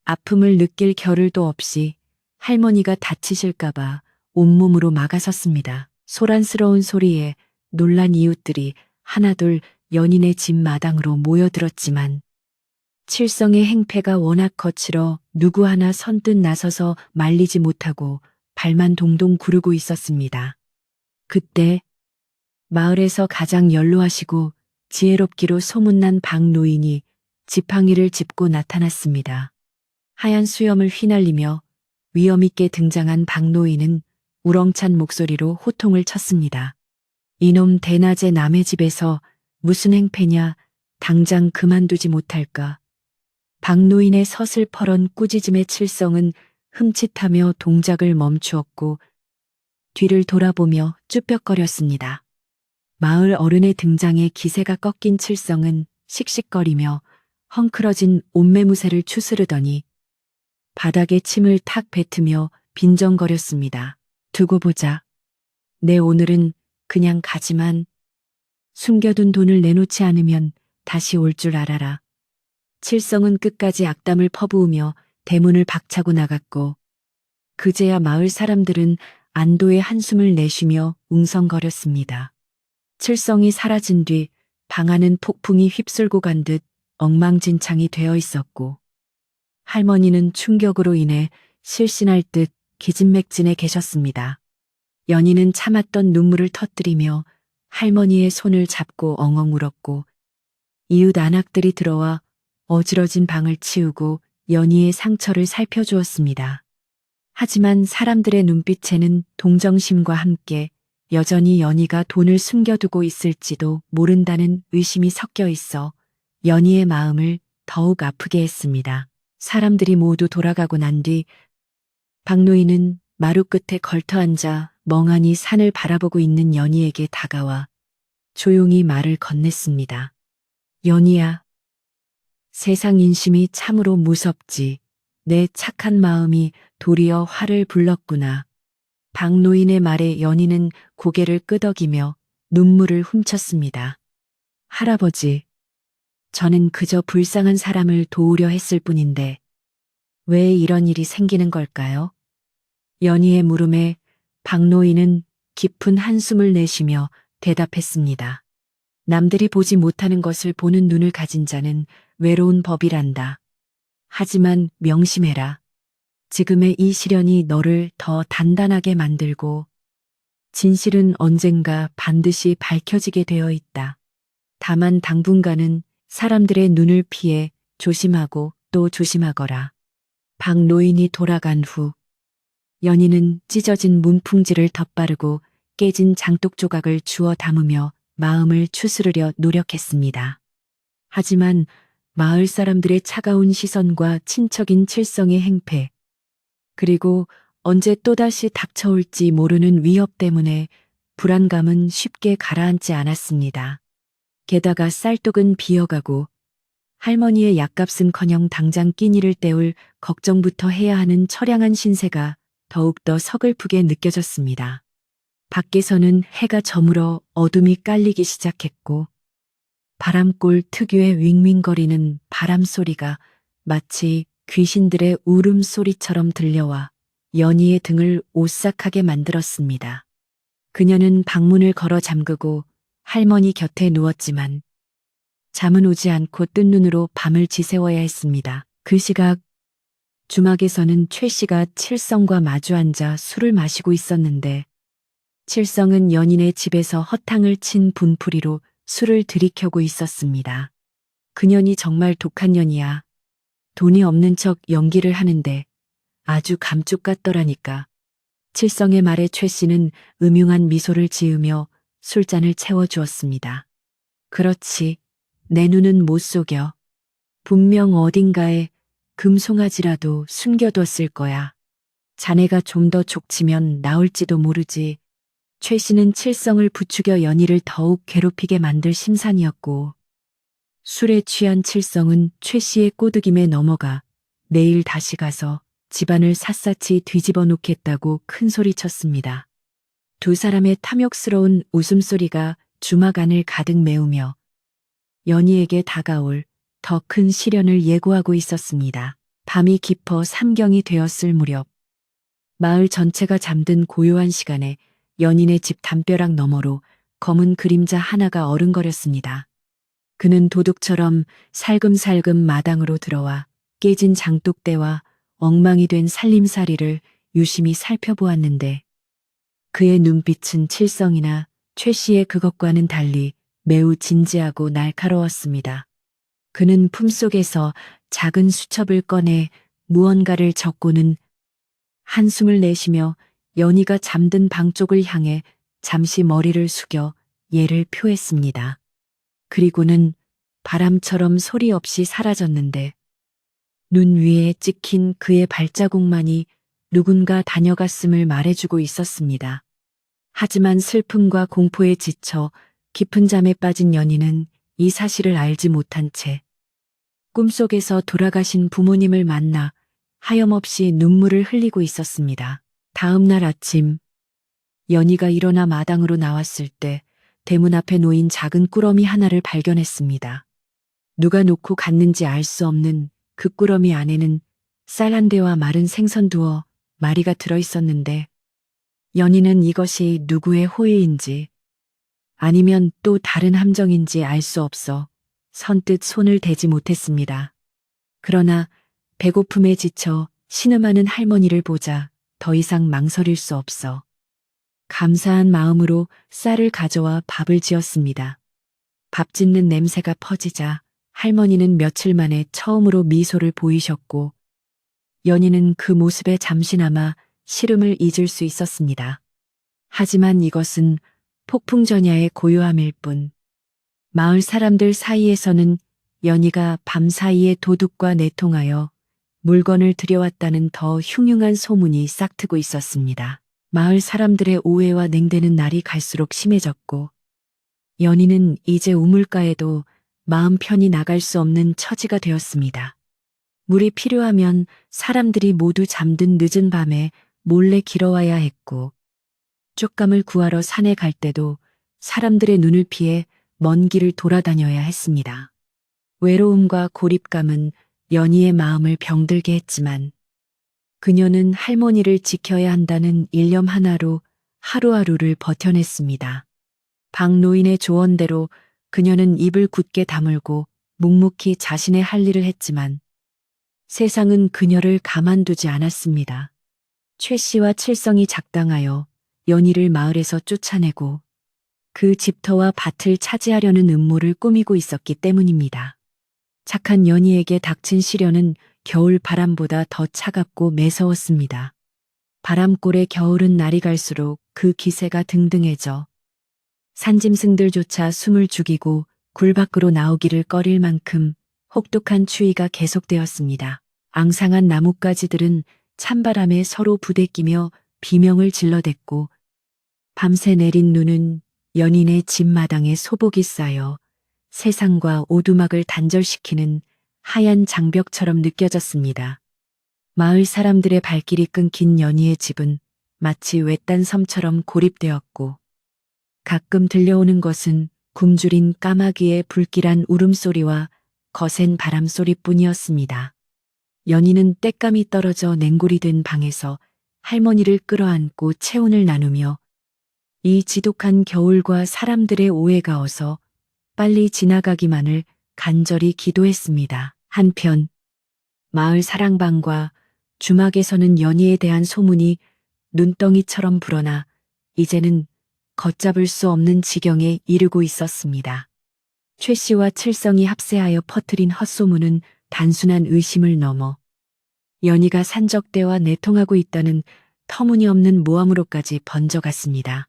아픔을 느낄 겨를도 없이 할머니가 다치실까봐 온몸으로 막아섰습니다. 소란스러운 소리에 놀란 이웃들이 하나둘 연인의 집 마당으로 모여들었지만 칠성의 행패가 워낙 거칠어 누구 하나 선뜻 나서서 말리지 못하고 발만 동동 구르고 있었습니다. 그때 마을에서 가장 연로하시고 지혜롭기로 소문난 박노인이 지팡이를 짚고 나타났습니다. 하얀 수염을 휘날리며 위엄 있게 등장한 박노인은 우렁찬 목소리로 호통을 쳤습니다. 이놈 대낮에 남의 집에서 무슨 행패냐, 당장 그만두지 못할까. 박노인의 서슬퍼런 꾸짖음의 칠성은 흠칫하며 동작을 멈추었고 뒤를 돌아보며 쭈뼛거렸습니다. 마을 어른의 등장에 기세가 꺾인 칠성은 씩씩거리며 헝클어진 옷매무새를 추스르더니 바닥에 침을 탁 뱉으며 빈정거렸습니다. 두고 보자. 내 오늘은 그냥 가지만 숨겨둔 돈을 내놓지 않으면 다시 올 줄 알아라. 칠성은 끝까지 악담을 퍼부으며 대문을 박차고 나갔고 그제야 마을 사람들은 안도의 한숨을 내쉬며 웅성거렸습니다. 칠성이 사라진 뒤 방 안은 폭풍이 휩쓸고 간 듯 엉망진창이 되어 있었고 할머니는 충격으로 인해 실신할 듯 기진맥진해 계셨습니다. 연희는 참았던 눈물을 터뜨리며 할머니의 손을 잡고 엉엉 울었고 이웃 안악들이 들어와 어지러진 방을 치우고 연희의 상처를 살펴주었습니다. 하지만 사람들의 눈빛에는 동정심과 함께 여전히 연희가 돈을 숨겨두고 있을지도 모른다는 의심이 섞여 있어 연희의 마음을 더욱 아프게 했습니다. 사람들이 모두 돌아가고 난 뒤 박노인은 마루 끝에 걸터앉아 멍하니 산을 바라보고 있는 연희에게 다가와 조용히 말을 건넸습니다. 연희야, 세상 인심이 참으로 무섭지. 내 착한 마음이 도리어 화를 불렀구나. 박노인의 말에 연희는 고개를 끄덕이며 눈물을 훔쳤습니다. 할아버지, 저는 그저 불쌍한 사람을 도우려 했을 뿐인데 왜 이런 일이 생기는 걸까요? 연희의 물음에 박노인은 깊은 한숨을 내쉬며 대답했습니다. 남들이 보지 못하는 것을 보는 눈을 가진 자는 외로운 법이란다. 하지만 명심해라. 지금의 이 시련이 너를 더 단단하게 만들고 진실은 언젠가 반드시 밝혀지게 되어 있다. 다만 당분간은 사람들의 눈을 피해 조심하고 또 조심하거라. 박노인이 돌아간 후 연희는 찢어진 문풍지를 덧바르고 깨진 장독 조각을 주워 담으며 마음을 추스르려 노력했습니다. 하지만 마을 사람들의 차가운 시선과 친척인 칠성의 행패, 그리고 언제 또다시 닥쳐올지 모르는 위협 때문에 불안감은 쉽게 가라앉지 않았습니다. 게다가 쌀독은 비어가고 할머니의 약값은커녕 당장 끼니를 때울 걱정부터 해야 하는 처량한 신세가 더욱더 서글프게 느껴졌습니다. 밖에서는 해가 저물어 어둠이 깔리기 시작했고 바람골 특유의 윙윙거리는 바람 소리가 마치 귀신들의 울음소리처럼 들려와 연희의 등을 오싹하게 만들었습니다. 그녀는 방문을 걸어 잠그고 할머니 곁에 누웠지만 잠은 오지 않고 뜬 눈으로 밤을 지새워야 했습니다. 그 시각 주막에서는 최 씨가 칠성과 마주 앉아 술을 마시고 있었는데 칠성은 연인의 집에서 허탕을 친 분풀이로 술을 들이켜고 있었습니다. 그년이 정말 독한 년이야. 돈이 없는 척 연기를 하는데 아주 감쪽 같더라니까. 칠성의 말에 최 씨는 음흉한 미소를 지으며 술잔을 채워주었습니다. 그렇지. 내 눈은 못 속여. 분명 어딘가에 금송아지라도 숨겨뒀을 거야. 자네가 좀 더 족치면 나올지도 모르지. 최 씨는 칠성을 부추겨 연희를 더욱 괴롭히게 만들 심산이었고 술에 취한 칠성은 최 씨의 꼬드김에 넘어가 내일 다시 가서 집안을 샅샅이 뒤집어 놓겠다고 큰 소리쳤습니다. 두 사람의 탐욕스러운 웃음소리가 주막 안을 가득 메우며 연희에게 다가올 더 큰 시련을 예고하고 있었습니다. 밤이 깊어 삼경이 되었을 무렵 마을 전체가 잠든 고요한 시간에 연인의 집 담벼락 너머로 검은 그림자 하나가 어른거렸습니다. 그는 도둑처럼 살금살금 마당으로 들어와 깨진 장독대와 엉망이 된 살림살이를 유심히 살펴보았는데 그의 눈빛은 칠성이나 최 씨의 그것과는 달리 매우 진지하고 날카로웠습니다. 그는 품속에서 작은 수첩을 꺼내 무언가를 적고는 한숨을 내쉬며 연희가 잠든 방 쪽을 향해 잠시 머리를 숙여 예를 표했습니다. 그리고는 바람처럼 소리 없이 사라졌는데 눈 위에 찍힌 그의 발자국만이 누군가 다녀갔음을 말해주고 있었습니다. 하지만 슬픔과 공포에 지쳐 깊은 잠에 빠진 연희는 이 사실을 알지 못한 채 꿈속에서 돌아가신 부모님을 만나 하염없이 눈물을 흘리고 있었습니다. 다음 날 아침 연희가 일어나 마당으로 나왔을 때 대문 앞에 놓인 작은 꾸러미 하나를 발견했습니다. 누가 놓고 갔는지 알 수 없는 그 꾸러미 안에는 쌀 한 대와 마른 생선 두어 마리가 들어있었는데 연희는 이것이 누구의 호의인지 아니면 또 다른 함정인지 알 수 없어 선뜻 손을 대지 못했습니다. 그러나 배고픔에 지쳐 신음하는 할머니를 보자 더 이상 망설일 수 없어 감사한 마음으로 쌀을 가져와 밥을 지었습니다. 밥 짓는 냄새가 퍼지자 할머니는 며칠 만에 처음으로 미소를 보이셨고 연희는 그 모습에 잠시나마 시름을 잊을 수 있었습니다. 하지만 이것은 폭풍전야의 고요함일 뿐 마을 사람들 사이에서는 연희가 밤사이에 도둑과 내통하여 물건을 들여왔다는 더 흉흉한 소문이 싹트고 있었습니다. 마을 사람들의 오해와 냉대는 날이 갈수록 심해졌고 연희는 이제 우물가에도 마음 편히 나갈 수 없는 처지가 되었습니다. 물이 필요하면 사람들이 모두 잠든 늦은 밤에 몰래 길어와야 했고 쪽감을 구하러 산에 갈 때도 사람들의 눈을 피해 먼 길을 돌아다녀야 했습니다. 외로움과 고립감은 연희의 마음을 병들게 했지만 그녀는 할머니를 지켜야 한다는 일념 하나로 하루하루를 버텨냈습니다. 박 노인의 조언대로 그녀는 입을 굳게 다물고 묵묵히 자신의 할 일을 했지만 세상은 그녀를 가만두지 않았습니다. 최 씨와 칠성이 작당하여 연희를 마을에서 쫓아내고 그 집터와 밭을 차지하려는 음모를 꾸미고 있었기 때문입니다. 착한 연희에게 닥친 시련은 겨울 바람보다 더 차갑고 매서웠습니다. 바람골의 겨울은 날이 갈수록 그 기세가 등등해져 산짐승들조차 숨을 죽이고 굴 밖으로 나오기를 꺼릴 만큼 혹독한 추위가 계속되었습니다. 앙상한 나뭇가지들은 찬바람에 서로 부대끼며 비명을 질러댔고 밤새 내린 눈은 연인의 집 마당에 소복이 쌓여 세상과 오두막을 단절시키는 하얀 장벽처럼 느껴졌습니다. 마을 사람들의 발길이 끊긴 연희의 집은 마치 외딴 섬처럼 고립되었고, 가끔 들려오는 것은 굶주린 까마귀의 불길한 울음소리와 거센 바람소리뿐이었습니다. 연희는 땔감이 떨어져 냉골이 된 방에서 할머니를 끌어안고 체온을 나누며 이 지독한 겨울과 사람들의 오해가 어서 빨리 지나가기만을 간절히 기도했습니다. 한편 마을 사랑방과 주막에서는 연희에 대한 소문이 눈덩이처럼 불어나 이제는 걷잡을 수 없는 지경에 이르고 있었습니다. 최 씨와 칠성이 합세하여 퍼뜨린 헛소문은 단순한 의심을 넘어 연희가 산적대와 내통하고 있다는 터무니없는 모함으로까지 번져갔습니다.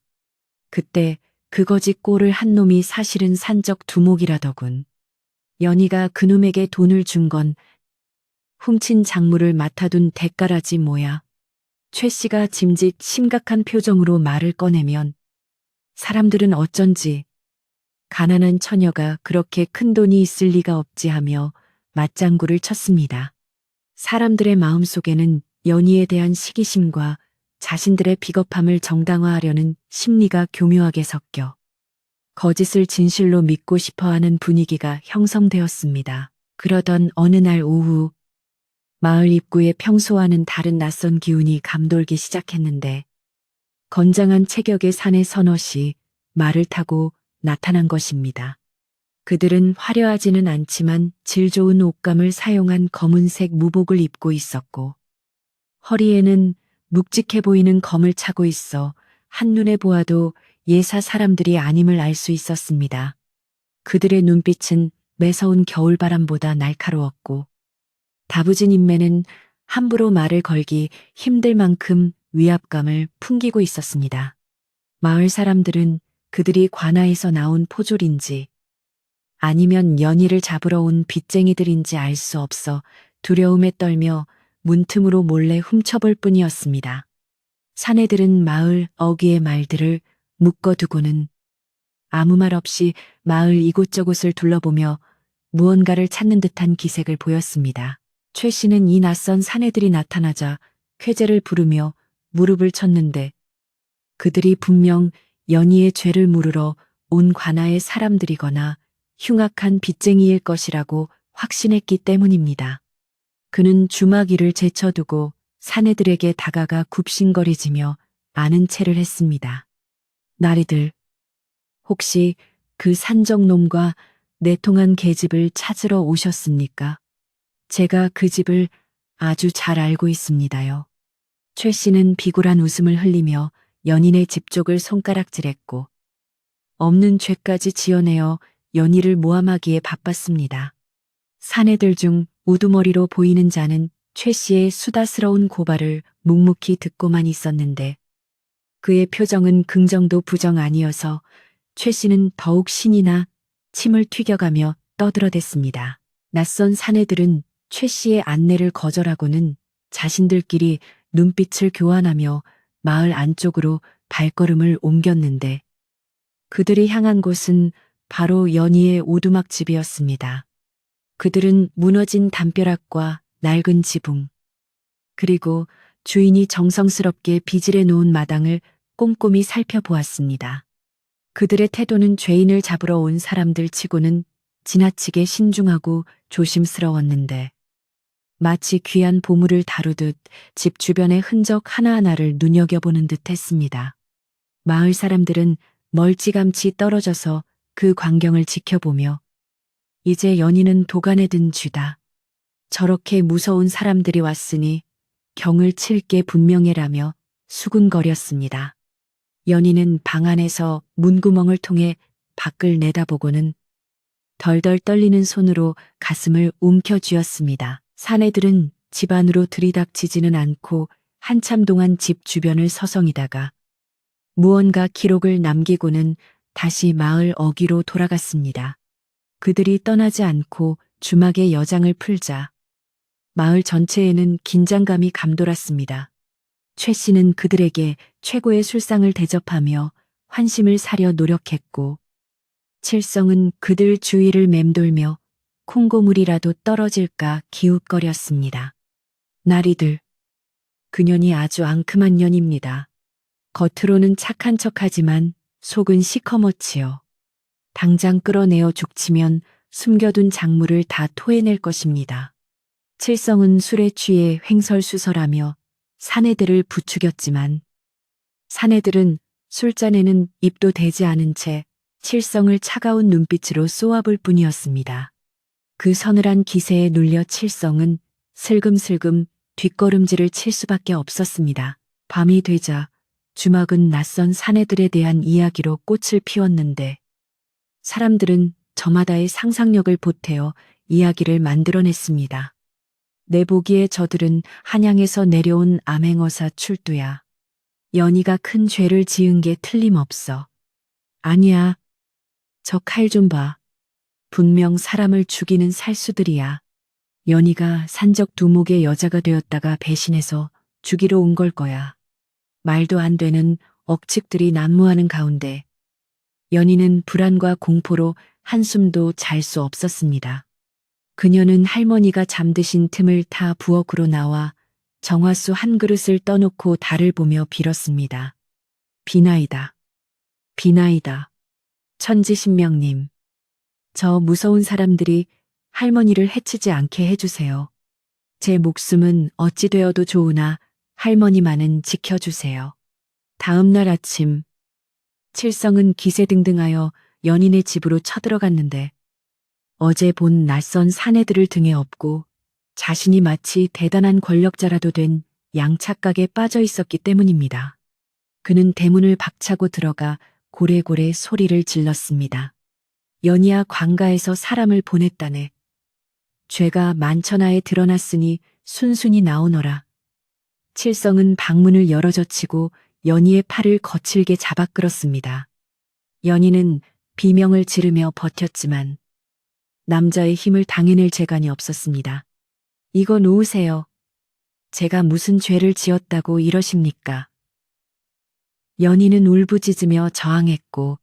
그때 그거지 꼴을 한 놈이 사실은 산적 두목이라더군. 연희가 그놈에게 돈을 준 건 훔친 작물을 맡아둔 대가라지 뭐야. 최 씨가 짐짓 심각한 표정으로 말을 꺼내면 사람들은 어쩐지 가난한 처녀가 그렇게 큰 돈이 있을 리가 없지 하며 맞장구를 쳤습니다. 사람들의 마음속에는 연희에 대한 시기심과 자신들의 비겁함을 정당화하려는 심리가 교묘하게 섞여 거짓을 진실로 믿고 싶어하는 분위기가 형성되었습니다. 그러던 어느 날 오후 마을 입구에 평소와는 다른 낯선 기운이 감돌기 시작했는데 건장한 체격의 사내 서너시 말을 타고 나타난 것입니다. 그들은 화려하지는 않지만 질 좋은 옷감을 사용한 검은색 무복을 입고 있었고 허리에는 묵직해 보이는 검을 차고 있어 한눈에 보아도 예사 사람들이 아님을 알 수 있었습니다. 그들의 눈빛은 매서운 겨울바람보다 날카로웠고 다부진 인매는 함부로 말을 걸기 힘들 만큼 위압감을 풍기고 있었습니다. 마을 사람들은 그들이 관아에서 나온 포졸인지 아니면 연희를 잡으러 온 빚쟁이들인지 알 수 없어 두려움에 떨며 문틈으로 몰래 훔쳐볼 뿐이었습니다. 사내들은 마을 어귀의 말들을 묶어두고는 아무 말 없이 마을 이곳저곳을 둘러보며 무언가를 찾는 듯한 기색을 보였습니다. 최 씨는 이 낯선 사내들이 나타나자 쾌재를 부르며 무릎을 쳤는데 그들이 분명 연희의 죄를 물으러 온 관아의 사람들이거나 흉악한 빚쟁이일 것이라고 확신했기 때문입니다. 그는 주마기를 제쳐두고 사내들에게 다가가 굽신거리지며 아는 체를 했습니다. 나리들, 혹시 그 산적놈과 내통한 계집을 찾으러 오셨습니까? 제가 그 집을 아주 잘 알고 있습니다요. 최 씨는 비굴한 웃음을 흘리며 연인의 집 쪽을 손가락질했고 없는 죄까지 지어내어 연희를 모함하기에 바빴습니다. 사내들 중 우두머리로 보이는 자는 최 씨의 수다스러운 고발을 묵묵히 듣고만 있었는데 그의 표정은 긍정도 부정 아니어서 최 씨는 더욱 신이 나 침을 튀겨가며 떠들어댔습니다. 낯선 사내들은 최 씨의 안내를 거절하고는 자신들끼리 눈빛을 교환하며 마을 안쪽으로 발걸음을 옮겼는데 그들이 향한 곳은 바로 연희의 오두막 집이었습니다. 그들은 무너진 담벼락과 낡은 지붕, 그리고 주인이 정성스럽게 비질해 놓은 마당을 꼼꼼히 살펴보았습니다. 그들의 태도는 죄인을 잡으러 온 사람들 치고는 지나치게 신중하고 조심스러웠는데 마치 귀한 보물을 다루듯 집 주변의 흔적 하나하나를 눈여겨보는 듯 했습니다. 마을 사람들은 멀찌감치 떨어져서 그 광경을 지켜보며 이제 연희는 도간에 든 쥐다. 저렇게 무서운 사람들이 왔으니 경을 칠 게 분명해라며 수군거렸습니다. 연희는 방 안에서 문구멍을 통해 밖을 내다보고는 덜덜 떨리는 손으로 가슴을 움켜쥐었습니다. 사내들은 집 안으로 들이닥치지는 않고 한참 동안 집 주변을 서성이다가 무언가 기록을 남기고는 다시 마을 어귀로 돌아갔습니다. 그들이 떠나지 않고 주막의 여장을 풀자 마을 전체에는 긴장감이 감돌았습니다. 최 씨는 그들에게 최고의 술상을 대접하며 환심을 사려 노력했고 칠성은 그들 주위를 맴돌며 콩고물이라도 떨어질까 기웃거렸습니다. 나리들, 그년이 아주 앙큼한 년입니다. 겉으로는 착한 척하지만 속은 시커멓지요. 당장 끌어내어 죽치면 숨겨둔 작물을 다 토해낼 것입니다. 칠성은 술에 취해 횡설수설하며 사내들을 부추겼지만 사내들은 술잔에는 입도 대지 않은 채 칠성을 차가운 눈빛으로 쏘아볼 뿐이었습니다. 그 서늘한 기세에 눌려 칠성은 슬금슬금 뒷걸음질을 칠 수밖에 없었습니다. 밤이 되자 주막은 낯선 사내들에 대한 이야기로 꽃을 피웠는데 사람들은 저마다의 상상력을 보태어 이야기를 만들어냈습니다. 내 보기에 저들은 한양에서 내려온 암행어사 출두야. 연희가 큰 죄를 지은 게 틀림없어. 아니야. 저 칼 좀 봐. 분명 사람을 죽이는 살수들이야. 연희가 산적 두목의 여자가 되었다가 배신해서 죽이러 온 걸 거야. 말도 안 되는 억측들이 난무하는 가운데 연희는 불안과 공포로 한숨도 잘 수 없었습니다. 그녀는 할머니가 잠드신 틈을 타 부엌으로 나와 정화수 한 그릇을 떠놓고 달을 보며 빌었습니다. 비나이다. 비나이다. 천지신명님. 저 무서운 사람들이 할머니를 해치지 않게 해주세요. 제 목숨은 어찌 되어도 좋으나 할머니만은 지켜주세요. 다음 날 아침 칠성은 기세등등하여 연인의 집으로 쳐들어갔는데 어제 본 낯선 사내들을 등에 업고 자신이 마치 대단한 권력자라도 된 양착각에 빠져 있었기 때문입니다. 그는 대문을 박차고 들어가 고래고래 소리를 질렀습니다. 연희야, 관가에서 사람을 보냈다네. 죄가 만천하에 드러났으니 순순히 나오너라. 칠성은 방문을 열어젖히고 연희의 팔을 거칠게 잡아 끌었습니다. 연희는 비명을 지르며 버텼지만 남자의 힘을 당해낼 재간이 없었습니다. 이거 놓으세요. 제가 무슨 죄를 지었다고 이러십니까? 연희는 울부짖으며 저항했고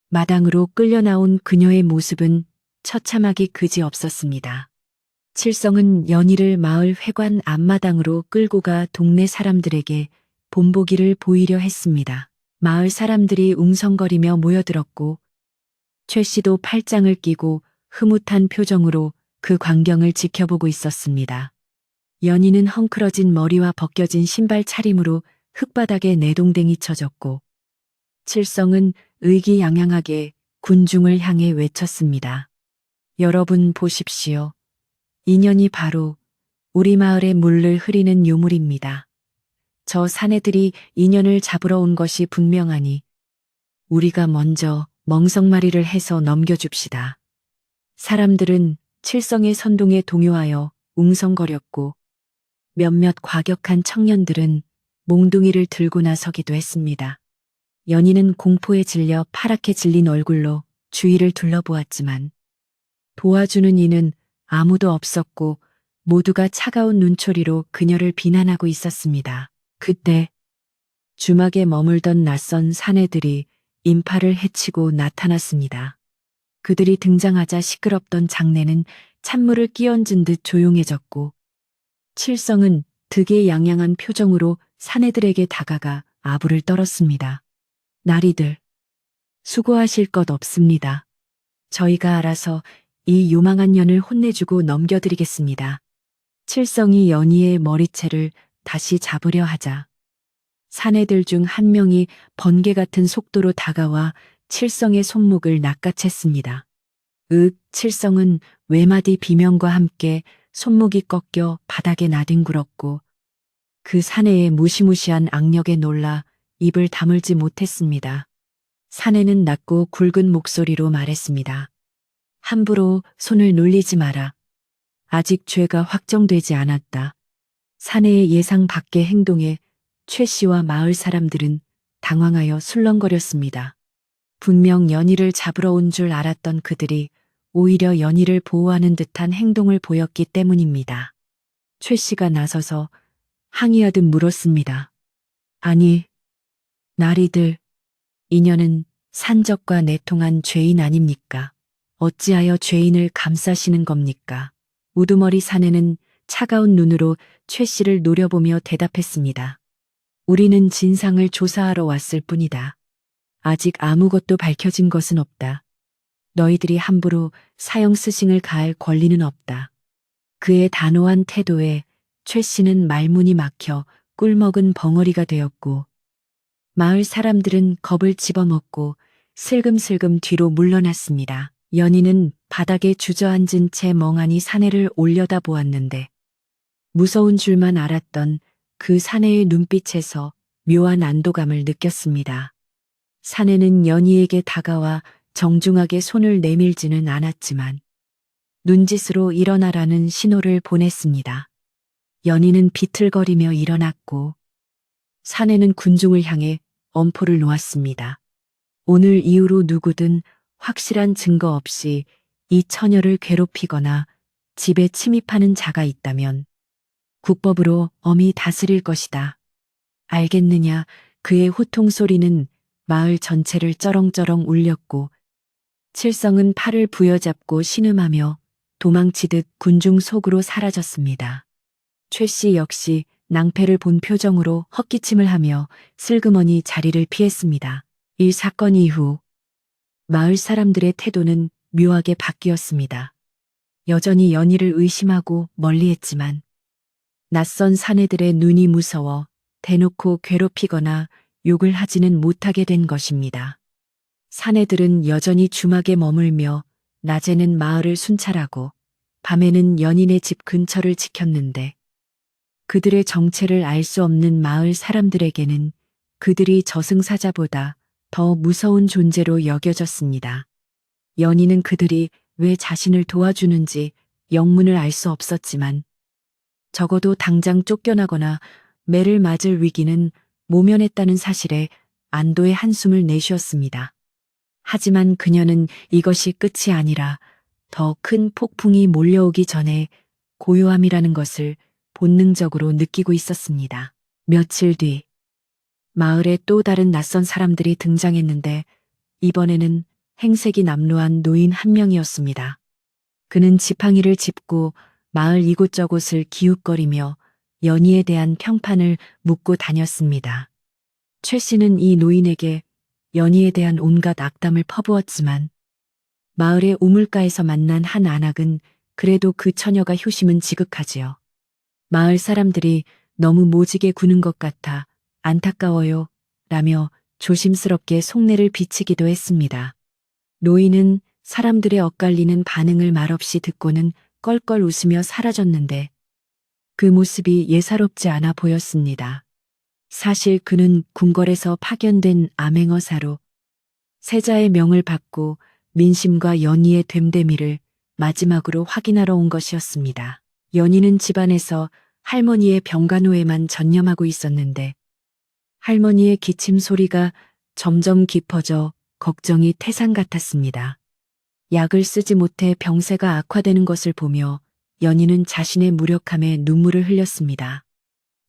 마당으로 끌려나온 그녀의 모습은 처참하기 그지없었습니다. 칠성은 연희를 마을 회관 앞마당으로 끌고 가 동네 사람들에게 본보기를 보이려 했습니다. 마을 사람들이 웅성거리며 모여들었고 최 씨도 팔짱을 끼고 흐뭇한 표정으로 그 광경을 지켜보고 있었습니다. 연희는 헝클어진 머리와 벗겨진 신발 차림으로 흙바닥에 내동댕이 쳐졌고 칠성은 의기양양하게 군중을 향해 외쳤습니다. 여러분 보십시오. 인연이 바로 우리 마을의 물을 흐리는 요물입니다. 저 사내들이 인연을 잡으러 온 것이 분명하니 우리가 먼저 멍석마리를 해서 넘겨줍시다. 사람들은 칠성의 선동에 동요하여 웅성거렸고 몇몇 과격한 청년들은 몽둥이를 들고 나서기도 했습니다. 연희는 공포에 질려 파랗게 질린 얼굴로 주위를 둘러보았지만 도와주는 이는 아무도 없었고 모두가 차가운 눈초리로 그녀를 비난하고 있었습니다. 그때 주막에 머물던 낯선 사내들이 인파를 해치고 나타났습니다. 그들이 등장하자 시끄럽던 장내는 찬물을 끼얹은 듯 조용해졌고 칠성은 득의양양한 표정으로 사내들에게 다가가 아부를 떨었습니다. 나리들, 수고하실 것 없습니다. 저희가 알아서 이 요망한 년을 혼내주고 넘겨드리겠습니다. 칠성이 연희의 머리채를 다시 잡으려 하자 사내들 중 한 명이 번개 같은 속도로 다가와 칠성의 손목을 낚아챘습니다. 칠성은 외마디 비명과 함께 손목이 꺾여 바닥에 나뒹굴었고 그 사내의 무시무시한 악력에 놀라 입을 다물지 못했습니다. 사내는 낮고 굵은 목소리로 말했습니다. 함부로 손을 놀리지 마라. 아직 죄가 확정되지 않았다. 사내의 예상 밖의 행동에 최 씨와 마을 사람들은 당황하여 술렁거렸습니다. 분명 연희를 잡으러 온 줄 알았던 그들이 오히려 연희를 보호하는 듯한 행동을 보였기 때문입니다. 최 씨가 나서서 항의하듯 물었습니다. 아니, 나리들, 이년은 산적과 내통한 죄인 아닙니까? 어찌하여 죄인을 감싸시는 겁니까? 우두머리 사내는 차가운 눈으로 최 씨를 노려보며 대답했습니다. 우리는 진상을 조사하러 왔을 뿐이다. 아직 아무것도 밝혀진 것은 없다. 너희들이 함부로 사형 스승을 가할 권리는 없다. 그의 단호한 태도에 최 씨는 말문이 막혀 꿀먹은 벙어리가 되었고, 마을 사람들은 겁을 집어먹고 슬금슬금 뒤로 물러났습니다. 연희는 바닥에 주저앉은 채 멍하니 사내를 올려다보았는데 무서운 줄만 알았던 그 사내의 눈빛에서 묘한 안도감을 느꼈습니다. 사내는 연희에게 다가와 정중하게 손을 내밀지는 않았지만 눈짓으로 일어나라는 신호를 보냈습니다. 연희는 비틀거리며 일어났고 사내는 군중을 향해 엄포를 놓았습니다. 오늘 이후로 누구든 확실한 증거 없이 이 처녀를 괴롭히거나 집에 침입하는 자가 있다면 국법으로 엄히 다스릴 것이다. 알겠느냐? 그의 호통 소리는 마을 전체를 쩌렁쩌렁 울렸고 칠성은 팔을 부여잡고 신음하며 도망치듯 군중 속으로 사라졌습니다. 최 씨 역시 낭패를 본 표정으로 헛기침을 하며 슬그머니 자리를 피했습니다. 이 사건 이후 마을 사람들의 태도는 묘하게 바뀌었습니다. 여전히 연희를 의심하고 멀리했지만 낯선 사내들의 눈이 무서워 대놓고 괴롭히거나 욕을 하지는 못하게 된 것입니다. 사내들은 여전히 주막에 머물며 낮에는 마을을 순찰하고 밤에는 연인의 집 근처를 지켰는데 그들의 정체를 알 수 없는 마을 사람들에게는 그들이 저승사자보다 더 무서운 존재로 여겨졌습니다. 연희는 그들이 왜 자신을 도와주는지 영문을 알 수 없었지만 적어도 당장 쫓겨나거나 매를 맞을 위기는 모면했다는 사실에 안도의 한숨을 내쉬었습니다. 하지만 그녀는 이것이 끝이 아니라 더 큰 폭풍이 몰려오기 전에 고요함이라는 것을 본능적으로 느끼고 있었습니다. 며칠 뒤 마을에 또 다른 낯선 사람들이 등장했는데 이번에는 행색이 남루한 노인 한 명이었습니다. 그는 지팡이를 짚고 마을 이곳저곳을 기웃거리며 연희에 대한 평판을 묻고 다녔습니다. 최 씨는 이 노인에게 연희에 대한 온갖 악담을 퍼부었지만 마을의 우물가에서 만난 한 안악은 그래도 그 처녀가 효심은 지극하지요. 마을 사람들이 너무 모지게 구는 것 같아 안타까워요 라며 조심스럽게 속내를 비치기도 했습니다. 노인은 사람들의 엇갈리는 반응을 말없이 듣고는 껄껄 웃으며 사라졌는데 그 모습이 예사롭지 않아 보였습니다. 사실 그는 궁궐에서 파견된 암행어사로 세자의 명을 받고 민심과 연희의 됨됨이를 마지막으로 확인하러 온 것이었습니다. 연희는 집안에서 할머니의 병간호에만 전념하고 있었는데 할머니의 기침 소리가 점점 깊어져 걱정이 태산 같았습니다. 약을 쓰지 못해 병세가 악화되는 것을 보며 연희는 자신의 무력함에 눈물을 흘렸습니다.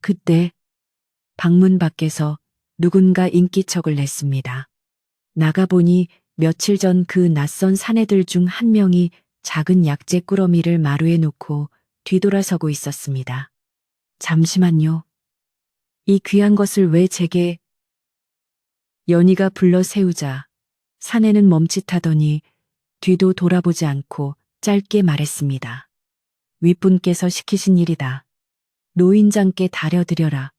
그때 방문 밖에서 누군가 인기척을 냈습니다. 나가보니 며칠 전 그 낯선 사내들 중 한 명이 작은 약재 꾸러미를 마루에 놓고 뒤돌아서고 있었습니다. 잠시만요. 이 귀한 것을 왜 제게? 연희가 불러 세우자 사내는 멈칫하더니 뒤도 돌아보지 않고 짧게 말했습니다. 윗분께서 시키신 일이다. 노인장께 다려드려라.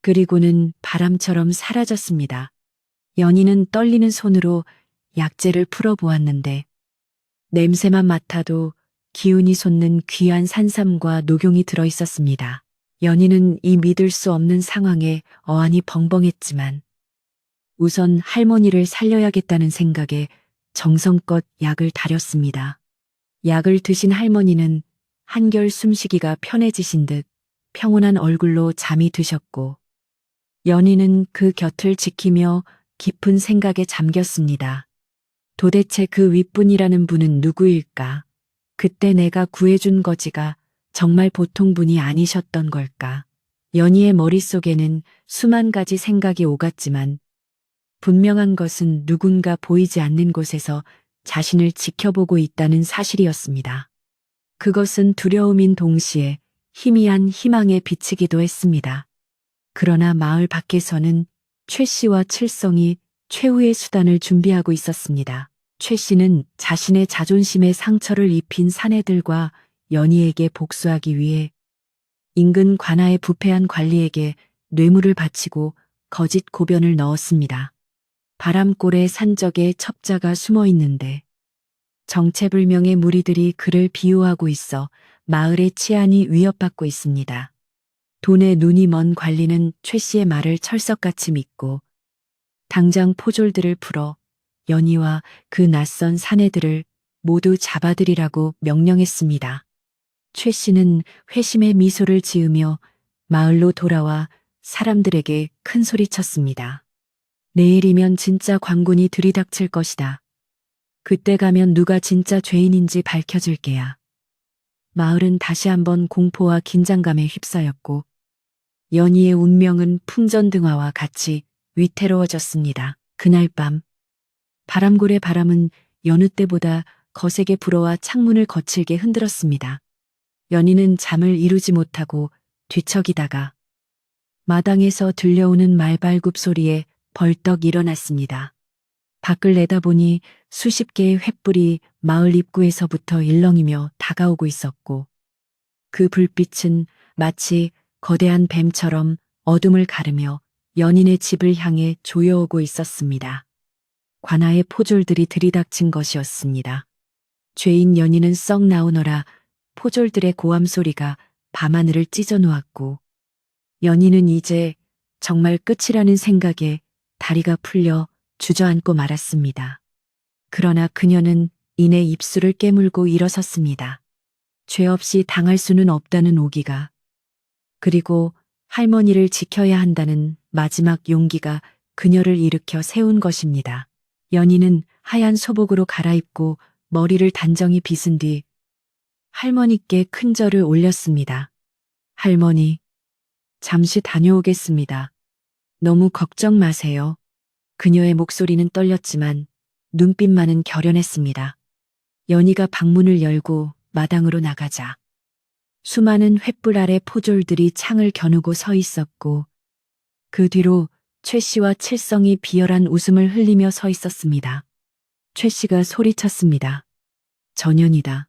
그리고는 바람처럼 사라졌습니다. 연희는 떨리는 손으로 약재를 풀어보았는데 냄새만 맡아도 기운이 솟는 귀한 산삼과 녹용이 들어있었습니다. 연희는 이 믿을 수 없는 상황에 어안이 벙벙했지만 우선 할머니를 살려야겠다는 생각에 정성껏 약을 다렸습니다. 약을 드신 할머니는 한결 숨쉬기가 편해지신 듯 평온한 얼굴로 잠이 드셨고 연희는 그 곁을 지키며 깊은 생각에 잠겼습니다. 도대체 그 윗분이라는 분은 누구일까? 그때 내가 구해준 거지가 정말 보통 분이 아니셨던 걸까? 연희의 머릿속에는 수만 가지 생각이 오갔지만 분명한 것은 누군가 보이지 않는 곳에서 자신을 지켜보고 있다는 사실이었습니다. 그것은 두려움인 동시에 희미한 희망에 비치기도 했습니다. 그러나 마을 밖에서는 최 씨와 칠성이 최후의 수단을 준비하고 있었습니다. 최 씨는 자신의 자존심에 상처를 입힌 사내들과 연희에게 복수하기 위해 인근 관아의 부패한 관리에게 뇌물을 바치고 거짓 고변을 넣었습니다. 바람골의 산적에 첩자가 숨어 있는데 정체불명의 무리들이 그를 비호하고 있어 마을의 치안이 위협받고 있습니다. 돈에 눈이 먼 관리는 최 씨의 말을 철석같이 믿고 당장 포졸들을 풀어 연희와 그 낯선 사내들을 모두 잡아들이라고 명령했습니다. 최 씨는 회심의 미소를 지으며 마을로 돌아와 사람들에게 큰 소리쳤습니다. 내일이면 진짜 광군이 들이닥칠 것이다. 그때 가면 누가 진짜 죄인인지 밝혀줄 게야. 마을은 다시 한번 공포와 긴장감에 휩싸였고 연희의 운명은 풍전등화와 같이 위태로워졌습니다. 그날 밤 바람골의 바람은 여느 때보다 거세게 불어와 창문을 거칠게 흔들었습니다. 연희는 잠을 이루지 못하고 뒤척이다가 마당에서 들려오는 말발굽 소리에 벌떡 일어났습니다. 밖을 내다보니 수십 개의 횃불이 마을 입구에서부터 일렁이며 다가오고 있었고 그 불빛은 마치 거대한 뱀처럼 어둠을 가르며 연인의 집을 향해 조여오고 있었습니다. 관아의 포졸들이 들이닥친 것이었습니다. 죄인 연인은 썩 나오너라 포졸들의 고함 소리가 밤하늘을 찢어 놓았고 연인은 이제 정말 끝이라는 생각에 다리가 풀려 주저앉고 말았습니다. 그러나 그녀는 이내 입술을 깨물고 일어섰습니다. 죄 없이 당할 수는 없다는 오기가, 그리고 할머니를 지켜야 한다는 마지막 용기가 그녀를 일으켜 세운 것입니다. 연희는 하얀 소복으로 갈아입고 머리를 단정히 빗은 뒤 할머니께 큰 절을 올렸습니다. 할머니, 잠시 다녀오겠습니다. 너무 걱정 마세요. 그녀의 목소리는 떨렸지만 눈빛만은 결연했습니다. 연희가 방문을 열고 마당으로 나가자 수많은 횃불 아래 포졸들이 창을 겨누고 서 있었고 그 뒤로 최 씨와 칠성이 비열한 웃음을 흘리며 서 있었습니다. 최 씨가 소리쳤습니다. 전현이다.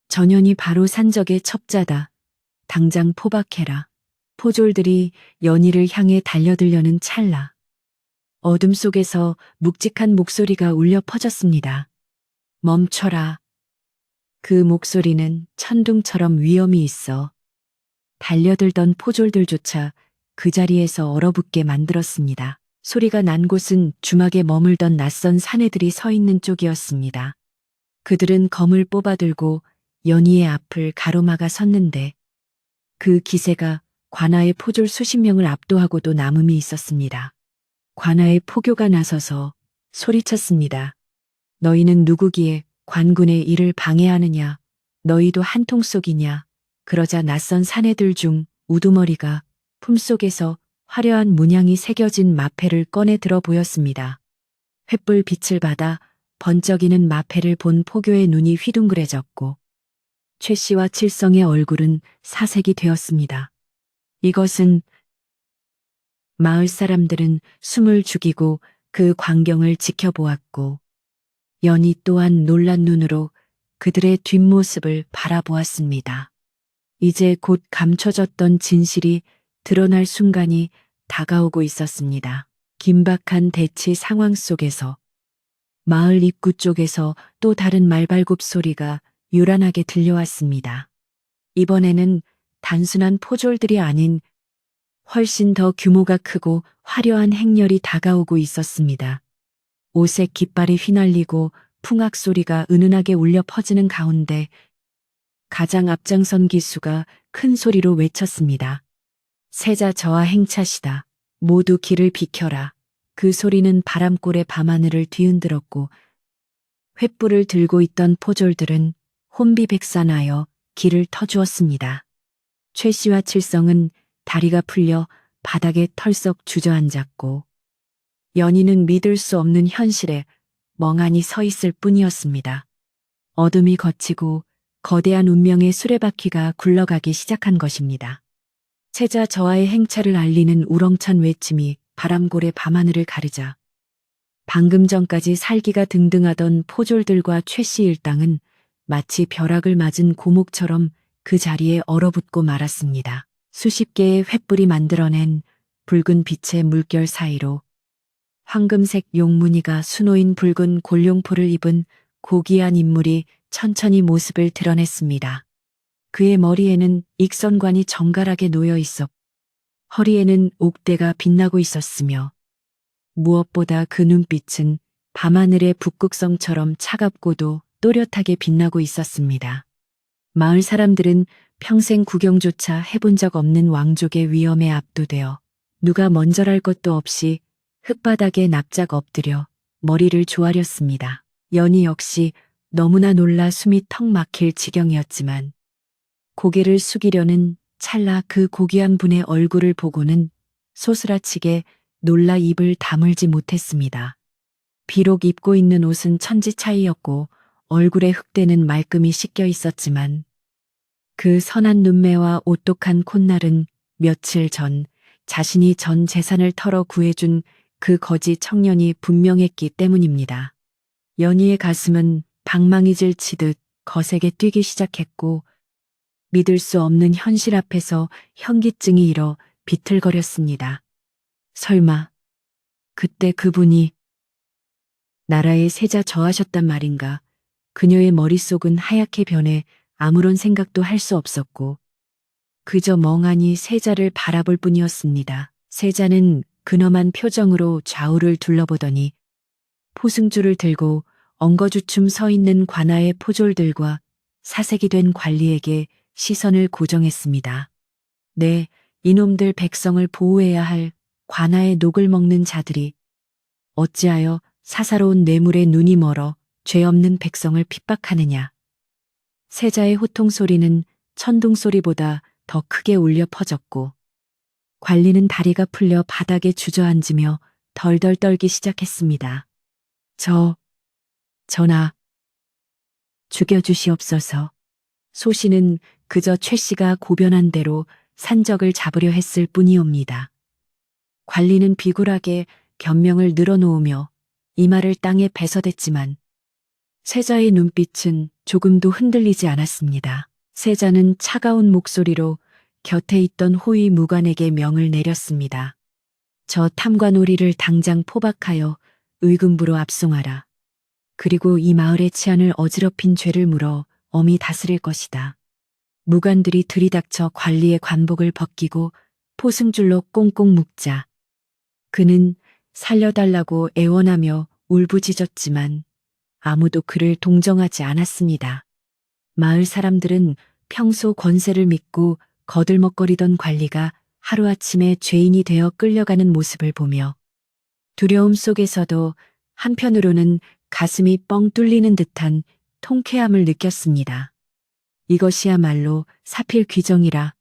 전현이 바로 산적의 첩자다. 당장 포박해라. 포졸들이 연희를 향해 달려들려는 찰나 어둠 속에서 묵직한 목소리가 울려 퍼졌습니다. 멈춰라. 그 목소리는 천둥처럼 위엄이 있어 달려들던 포졸들조차 그 자리에서 얼어붙게 만들었습니다. 소리가 난 곳은 주막에 머물던 낯선 사내들이 서 있는 쪽이었습니다. 그들은 검을 뽑아들고 연희의 앞을 가로막아 섰는데 그 기세가 관아의 포졸 수십 명을 압도하고도 남음이 있었습니다. 관아의 포교가 나서서 소리쳤습니다. 너희는 누구기에 관군의 일을 방해하느냐? 너희도 한통속이냐? 그러자 낯선 사내들 중 우두머리가 품속에서 화려한 문양이 새겨진 마패를 꺼내 들어 보였습니다. 횃불 빛을 받아 번쩍이는 마패를 본 포교의 눈이 휘둥그레졌고 최 씨와 칠성의 얼굴은 사색이 되었습니다. 이것은 마을 사람들은 숨을 죽이고 그 광경을 지켜보았고 연희 또한 놀란 눈으로 그들의 뒷모습을 바라보았습니다. 이제 곧 감춰졌던 진실이 드러날 순간이 다가오고 있었습니다. 긴박한 대치 상황 속에서 마을 입구 쪽에서 또 다른 말발굽 소리가 요란하게 들려왔습니다. 이번에는 단순한 포졸들이 아닌 훨씬 더 규모가 크고 화려한 행렬이 다가오고 있었습니다. 오색 깃발이 휘날리고 풍악 소리가 은은하게 울려 퍼지는 가운데 가장 앞장선 기수가 큰 소리로 외쳤습니다. 세자 저하 행차시다. 모두 길을 비켜라. 그 소리는 바람골의 밤하늘을 뒤흔들었고 횃불을 들고 있던 포졸들은 혼비백산하여 길을 터주었습니다. 최 씨와 칠성은 다리가 풀려 바닥에 털썩 주저앉았고 연희는 믿을 수 없는 현실에 멍하니 서 있을 뿐이었습니다. 어둠이 걷히고 거대한 운명의 수레바퀴가 굴러가기 시작한 것입니다. 세자 저하의 행차를 알리는 우렁찬 외침이 바람골의 밤하늘을 가르자 방금 전까지 살기가 등등하던 포졸들과 최씨 일당은 마치 벼락을 맞은 고목처럼 그 자리에 얼어붙고 말았습니다. 수십 개의 횃불이 만들어낸 붉은 빛의 물결 사이로 황금색 용무늬가 수놓인 붉은 골룡포를 입은 고귀한 인물이 천천히 모습을 드러냈습니다. 그의 머리에는 익선관이 정갈하게 놓여 있었고 허리에는 옥대가 빛나고 있었으며 무엇보다 그 눈빛은 밤하늘의 북극성처럼 차갑고도 또렷하게 빛나고 있었습니다. 마을 사람들은 평생 구경조차 해본 적 없는 왕족의 위엄에 압도되어 누가 먼저랄 것도 없이 흙바닥에 납작 엎드려 머리를 조아렸습니다. 연희 역시 너무나 놀라 숨이 턱 막힐 지경이었지만 고개를 숙이려는 찰나 그 고귀한 분의 얼굴을 보고는 소스라치게 놀라 입을 다물지 못했습니다. 비록 입고 있는 옷은 천지 차이였고 얼굴에 흙대는 말끔히 씻겨 있었지만 그 선한 눈매와 오똑한 콧날은 며칠 전 자신이 전 재산을 털어 구해준 그 거지 청년이 분명했기 때문입니다. 연희의 가슴은 방망이질 치듯 거세게 뛰기 시작했고 믿을 수 없는 현실 앞에서 현기증이 일어 비틀거렸습니다. 설마 그때 그분이 나라의 세자 저하셨단 말인가. 그녀의 머릿속은 하얗게 변해 아무런 생각도 할 수 없었고 그저 멍하니 세자를 바라볼 뿐이었습니다. 세자는 근엄한 표정으로 좌우를 둘러보더니 포승줄을 들고 엉거주춤 서 있는 관아의 포졸들과 사색이 된 관리에게 시선을 고정했습니다. 네, 이놈들 백성을 보호해야 할 관아의 녹을 먹는 자들이 어찌하여 사사로운 뇌물에 눈이 멀어 죄 없는 백성을 핍박하느냐. 세자의 호통 소리는 천둥 소리보다 더 크게 울려 퍼졌고 관리는 다리가 풀려 바닥에 주저앉으며 덜덜 떨기 시작했습니다. 전하, 죽여주시옵소서. 소씨는 그저 최 씨가 고변한 대로 산적을 잡으려 했을 뿐이옵니다. 관리는 비굴하게 변명을 늘어놓으며 이마를 땅에 베서댔지만 세자의 눈빛은 조금도 흔들리지 않았습니다. 세자는 차가운 목소리로 곁에 있던 호위 무관에게 명을 내렸습니다. 저 탐관오리를 당장 포박하여 의금부로 압송하라. 그리고 이 마을의 치안을 어지럽힌 죄를 물어 엄히 다스릴 것이다. 무관들이 들이닥쳐 관리의 관복을 벗기고 포승줄로 꽁꽁 묶자. 그는 살려달라고 애원하며 울부짖었지만 아무도 그를 동정하지 않았습니다. 마을 사람들은 평소 권세를 믿고 거들먹거리던 관리가 하루아침에 죄인이 되어 끌려가는 모습을 보며 두려움 속에서도 한편으로는 가슴이 뻥 뚫리는 듯한 통쾌함을 느꼈습니다. 이것이야말로 사필 귀정이라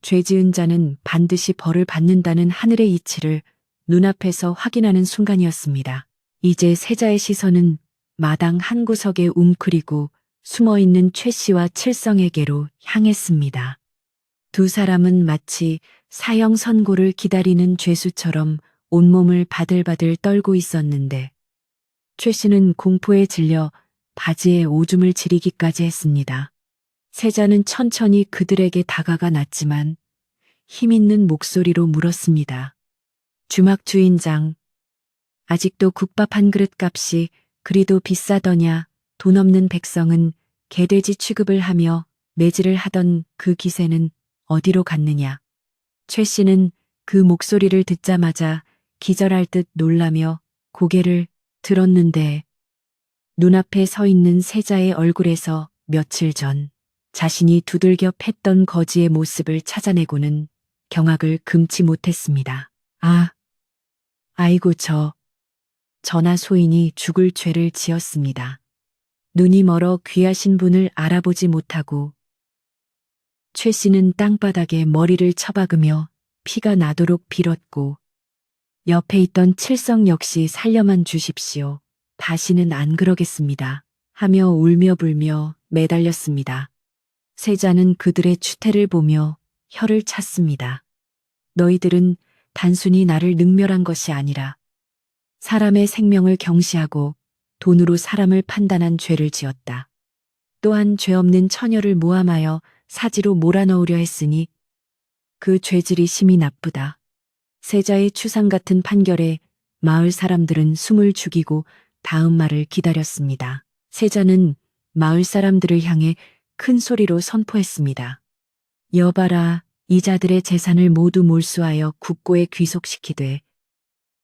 죄 지은 자는 반드시 벌을 받는다는 하늘의 이치를 눈앞에서 확인하는 순간이었습니다. 이제 세자의 시선은 마당 한 구석에 웅크리고 숨어있는 최 씨와 칠성에게로 향했습니다. 두 사람은 마치 사형 선고를 기다리는 죄수처럼 온몸을 바들바들 떨고 있었는데 최 씨는 공포에 질려 바지에 오줌을 지리기까지 했습니다. 세자는 천천히 그들에게 다가가 났지만 힘있는 목소리로 물었습니다. 주막 주인장, 아직도 국밥 한 그릇 값이 그리도 비싸더냐. 돈 없는 백성은 개돼지 취급을 하며 매질을 하던 그 기세는 어디로 갔느냐. 최 씨는 그 목소리를 듣자마자 기절할 듯 놀라며 고개를 들었는데 눈앞에 서 있는 세자의 얼굴에서 며칠 전 자신이 두들겨 팼던 거지의 모습을 찾아내고는 경악을 금치 못했습니다. 아이고 전하 소인이 죽을 죄를 지었습니다. 눈이 멀어 귀하신 분을 알아보지 못하고 최 씨는 땅바닥에 머리를 처박으며 피가 나도록 빌었고 옆에 있던 칠성 역시 살려만 주십시오. 다시는 안 그러겠습니다. 하며 울며 불며 매달렸습니다. 세자는 그들의 추태를 보며 혀를 찼습니다. 너희들은 단순히 나를 능멸한 것이 아니라 사람의 생명을 경시하고 돈으로 사람을 판단한 죄를 지었다. 또한 죄 없는 처녀를 모함하여 사지로 몰아넣으려 했으니 그 죄질이 심히 나쁘다. 세자의 추상 같은 판결에 마을 사람들은 숨을 죽이고 다음 말을 기다렸습니다. 세자는 마을 사람들을 향해 큰 소리로 선포했습니다. 여봐라, 이자들의 재산을 모두 몰수하여 국고에 귀속시키되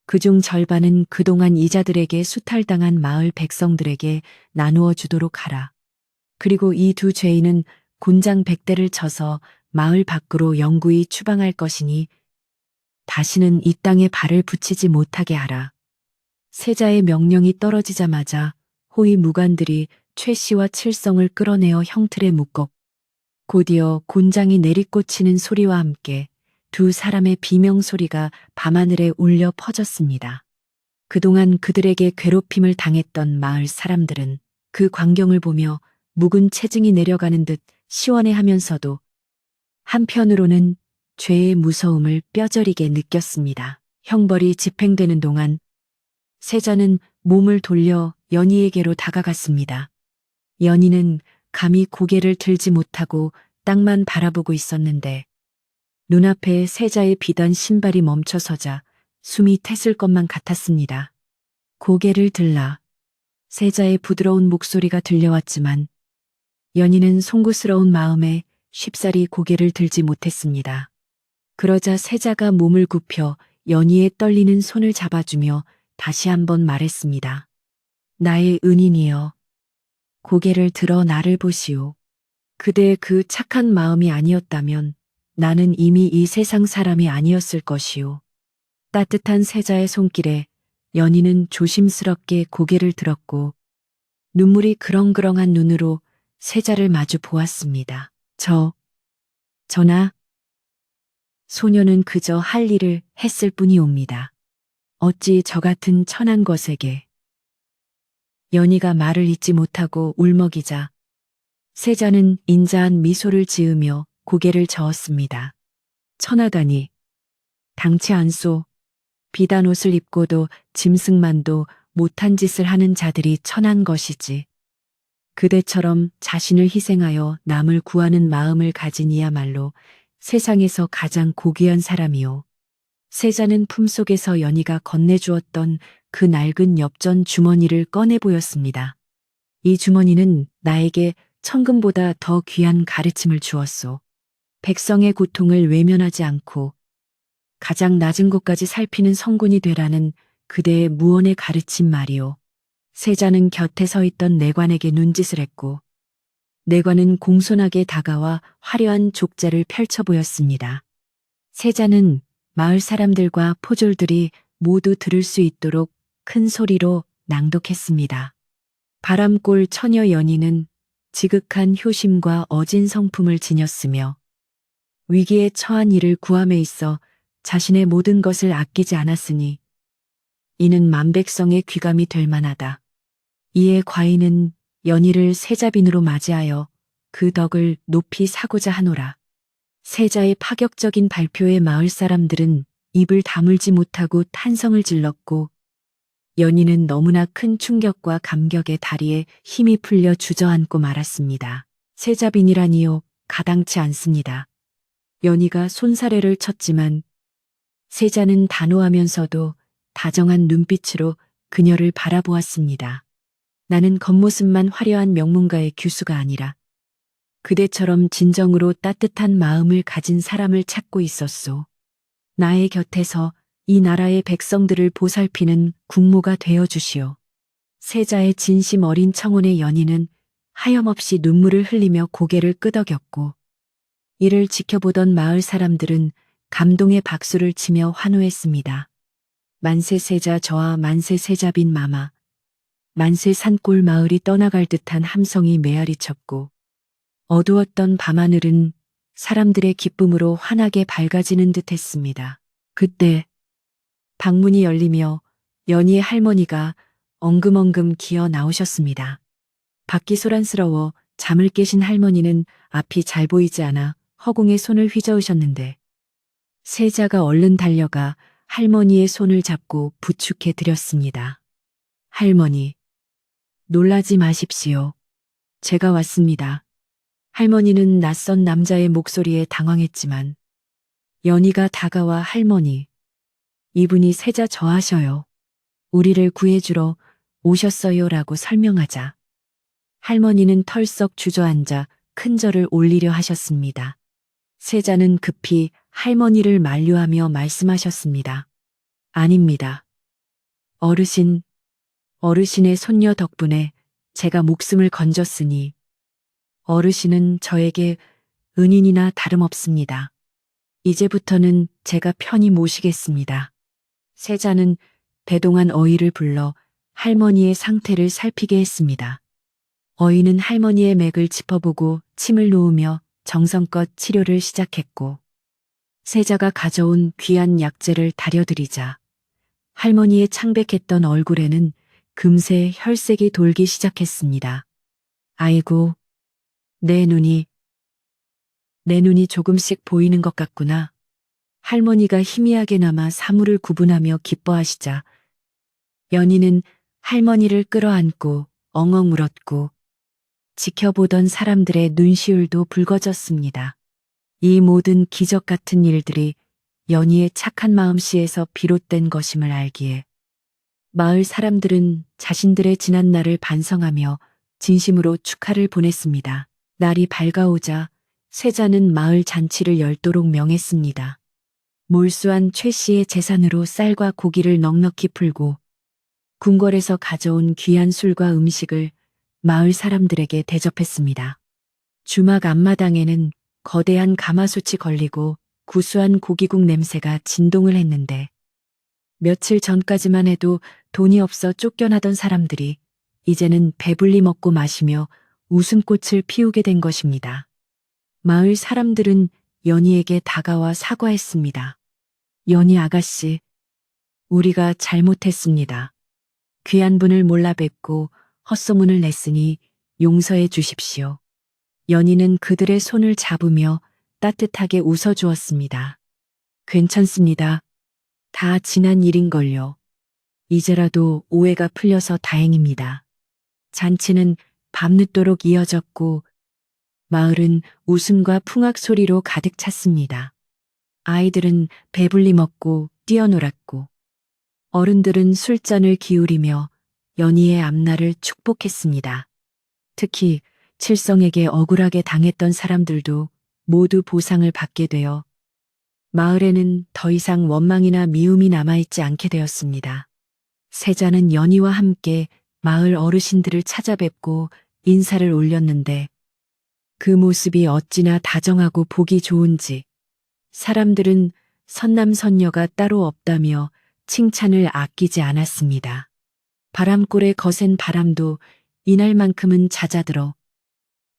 그중 절반은 그동안 이자들에게 수탈당한 마을 백성들에게 나누어 주도록 하라. 그리고 이 두 죄인은 곤장 100대를 쳐서 마을 밖으로 영구히 추방할 것이니 다시는 이 땅에 발을 붙이지 못하게 하라. 세자의 명령이 떨어지자마자 호위 무관들이 최 씨와 칠성을 끌어내어 형틀에 묶어 곧이어 곤장이 내리꽂히는 소리와 함께 두 사람의 비명소리가 밤하늘에 울려 퍼졌습니다. 그동안 그들에게 괴롭힘을 당했던 마을 사람들은 그 광경을 보며 묵은 체증이 내려가는 듯 시원해하면서도 한편으로는 죄의 무서움을 뼈저리게 느꼈습니다. 형벌이 집행되는 동안 세자는 몸을 돌려 연희에게로 다가갔습니다. 연희는 감히 고개를 들지 못하고 땅만 바라보고 있었는데 눈앞에 세자의 비단 신발이 멈춰서자 숨이 텄을 것만 같았습니다. 고개를 들라. 세자의 부드러운 목소리가 들려왔지만 연희는 송구스러운 마음에 쉽사리 고개를 들지 못했습니다. 그러자 세자가 몸을 굽혀 연희의 떨리는 손을 잡아주며 다시 한번 말했습니다. 나의 은인이여. 고개를 들어 나를 보시오. 그대의 그 착한 마음이 아니었다면 나는 이미 이 세상 사람이 아니었을 것이오. 따뜻한 세자의 손길에 연희는 조심스럽게 고개를 들었고 눈물이 그렁그렁한 눈으로 세자를 마주 보았습니다. 전하. 소녀는 그저 할 일을 했을 뿐이옵니다. 어찌 저 같은 천한 것에게. 연희가 말을 잇지 못하고 울먹이자 세자는 인자한 미소를 지으며 고개를 저었습니다. 천하다니. 당치 않소. 비단 옷을 입고도 짐승만도 못한 짓을 하는 자들이 천한 것이지. 그대처럼 자신을 희생하여 남을 구하는 마음을 가진 이야말로 세상에서 가장 고귀한 사람이오. 세자는 품속에서 연희가 건네주었던 그 낡은 엽전 주머니를 꺼내 보였습니다. 이 주머니는 나에게 천금보다 더 귀한 가르침을 주었소. 백성의 고통을 외면하지 않고 가장 낮은 곳까지 살피는 성군이 되라는 그대의 무언의 가르침 말이오. 세자는 곁에 서 있던 내관에게 눈짓을 했고 내관은 공손하게 다가와 화려한 족자를 펼쳐 보였습니다. 세자는 마을 사람들과 포졸들이 모두 들을 수 있도록 큰 소리로 낭독했습니다. 바람골 처녀 연희는 지극한 효심과 어진 성품을 지녔으며 위기에 처한 이를 구함에 있어 자신의 모든 것을 아끼지 않았으니 이는 만백성의 귀감이 될 만하다. 이에 과인은 연희를 세자빈으로 맞이하여 그 덕을 높이 사고자 하노라. 세자의 파격적인 발표에 마을 사람들은 입을 다물지 못하고 탄성을 질렀고 연희는 너무나 큰 충격과 감격에 다리에 힘이 풀려 주저앉고 말았습니다. 세자빈이라니요, 가당치 않습니다. 연희가 손사래를 쳤지만 세자는 단호하면서도 다정한 눈빛으로 그녀를 바라보았습니다. 나는 겉모습만 화려한 명문가의 규수가 아니라 그대처럼 진정으로 따뜻한 마음을 가진 사람을 찾고 있었소. 나의 곁에서 이 나라의 백성들을 보살피는 국모가 되어 주시오. 세자의 진심 어린 청혼의 연희는 하염없이 눈물을 흘리며 고개를 끄덕였고 이를 지켜보던 마을 사람들은 감동의 박수를 치며 환호했습니다. 만세 세자 저하 만세 세자빈 마마. 만세 산골 마을이 떠나갈 듯한 함성이 메아리 쳤고 어두웠던 밤하늘은 사람들의 기쁨으로 환하게 밝아지는 듯 했습니다. 그때 방문이 열리며 연희의 할머니가 엉금엉금 기어 나오셨습니다. 밖이 소란스러워 잠을 깨신 할머니는 앞이 잘 보이지 않아 허공에 손을 휘저으셨는데 세자가 얼른 달려가 할머니의 손을 잡고 부축해 드렸습니다. 할머니, 놀라지 마십시오. 제가 왔습니다. 할머니는 낯선 남자의 목소리에 당황했지만 연희가 다가와 할머니, 이분이 세자 저하셔요. 우리를 구해주러 오셨어요라고 설명하자 할머니는 털썩 주저앉아 큰 절을 올리려 하셨습니다. 세자는 급히 할머니를 만류하며 말씀하셨습니다. 아닙니다. 어르신의 손녀 덕분에 제가 목숨을 건졌으니 어르신은 저에게 은인이나 다름없습니다. 이제부터는 제가 편히 모시겠습니다. 세자는 대동한 어이를 불러 할머니의 상태를 살피게 했습니다. 어이는 할머니의 맥을 짚어보고 침을 놓으며 정성껏 치료를 시작했고 세자가 가져온 귀한 약재를 다려드리자 할머니의 창백했던 얼굴에는 금세 혈색이 돌기 시작했습니다. 아이고, 내 눈이 조금씩 보이는 것 같구나. 할머니가 희미하게나마 사물을 구분하며 기뻐하시자 연희는 할머니를 끌어안고 엉엉 울었고 지켜보던 사람들의 눈시울도 붉어졌습니다. 이 모든 기적 같은 일들이 연희의 착한 마음씨에서 비롯된 것임을 알기에 마을 사람들은 자신들의 지난 날을 반성하며 진심으로 축하를 보냈습니다. 날이 밝아오자 세자는 마을 잔치를 열도록 명했습니다. 몰수한 최 씨의 재산으로 쌀과 고기를 넉넉히 풀고 궁궐에서 가져온 귀한 술과 음식을 마을 사람들에게 대접했습니다. 주막 앞마당에는 거대한 가마솥이 걸리고 구수한 고기국 냄새가 진동을 했는데 며칠 전까지만 해도 돈이 없어 쫓겨나던 사람들이 이제는 배불리 먹고 마시며 웃음꽃을 피우게 된 것입니다. 마을 사람들은 연희에게 다가와 사과했습니다. 연희 아가씨, 우리가 잘못했습니다. 귀한 분을 몰라 뵙고 헛소문을 냈으니 용서해 주십시오. 연희는 그들의 손을 잡으며 따뜻하게 웃어주었습니다. 괜찮습니다. 다 지난 일인걸요. 이제라도 오해가 풀려서 다행입니다. 잔치는 밤늦도록 이어졌고 마을은 웃음과 풍악 소리로 가득 찼습니다. 아이들은 배불리 먹고 뛰어놀았고 어른들은 술잔을 기울이며 연희의 앞날을 축복했습니다. 특히 칠성에게 억울하게 당했던 사람들도 모두 보상을 받게 되어 마을에는 더 이상 원망이나 미움이 남아있지 않게 되었습니다. 세자는 연희와 함께 마을 어르신들을 찾아뵙고 인사를 올렸는데 그 모습이 어찌나 다정하고 보기 좋은지 사람들은 선남선녀가 따로 없다며 칭찬을 아끼지 않았습니다. 바람골의 거센 바람도 이날만큼은 잦아들어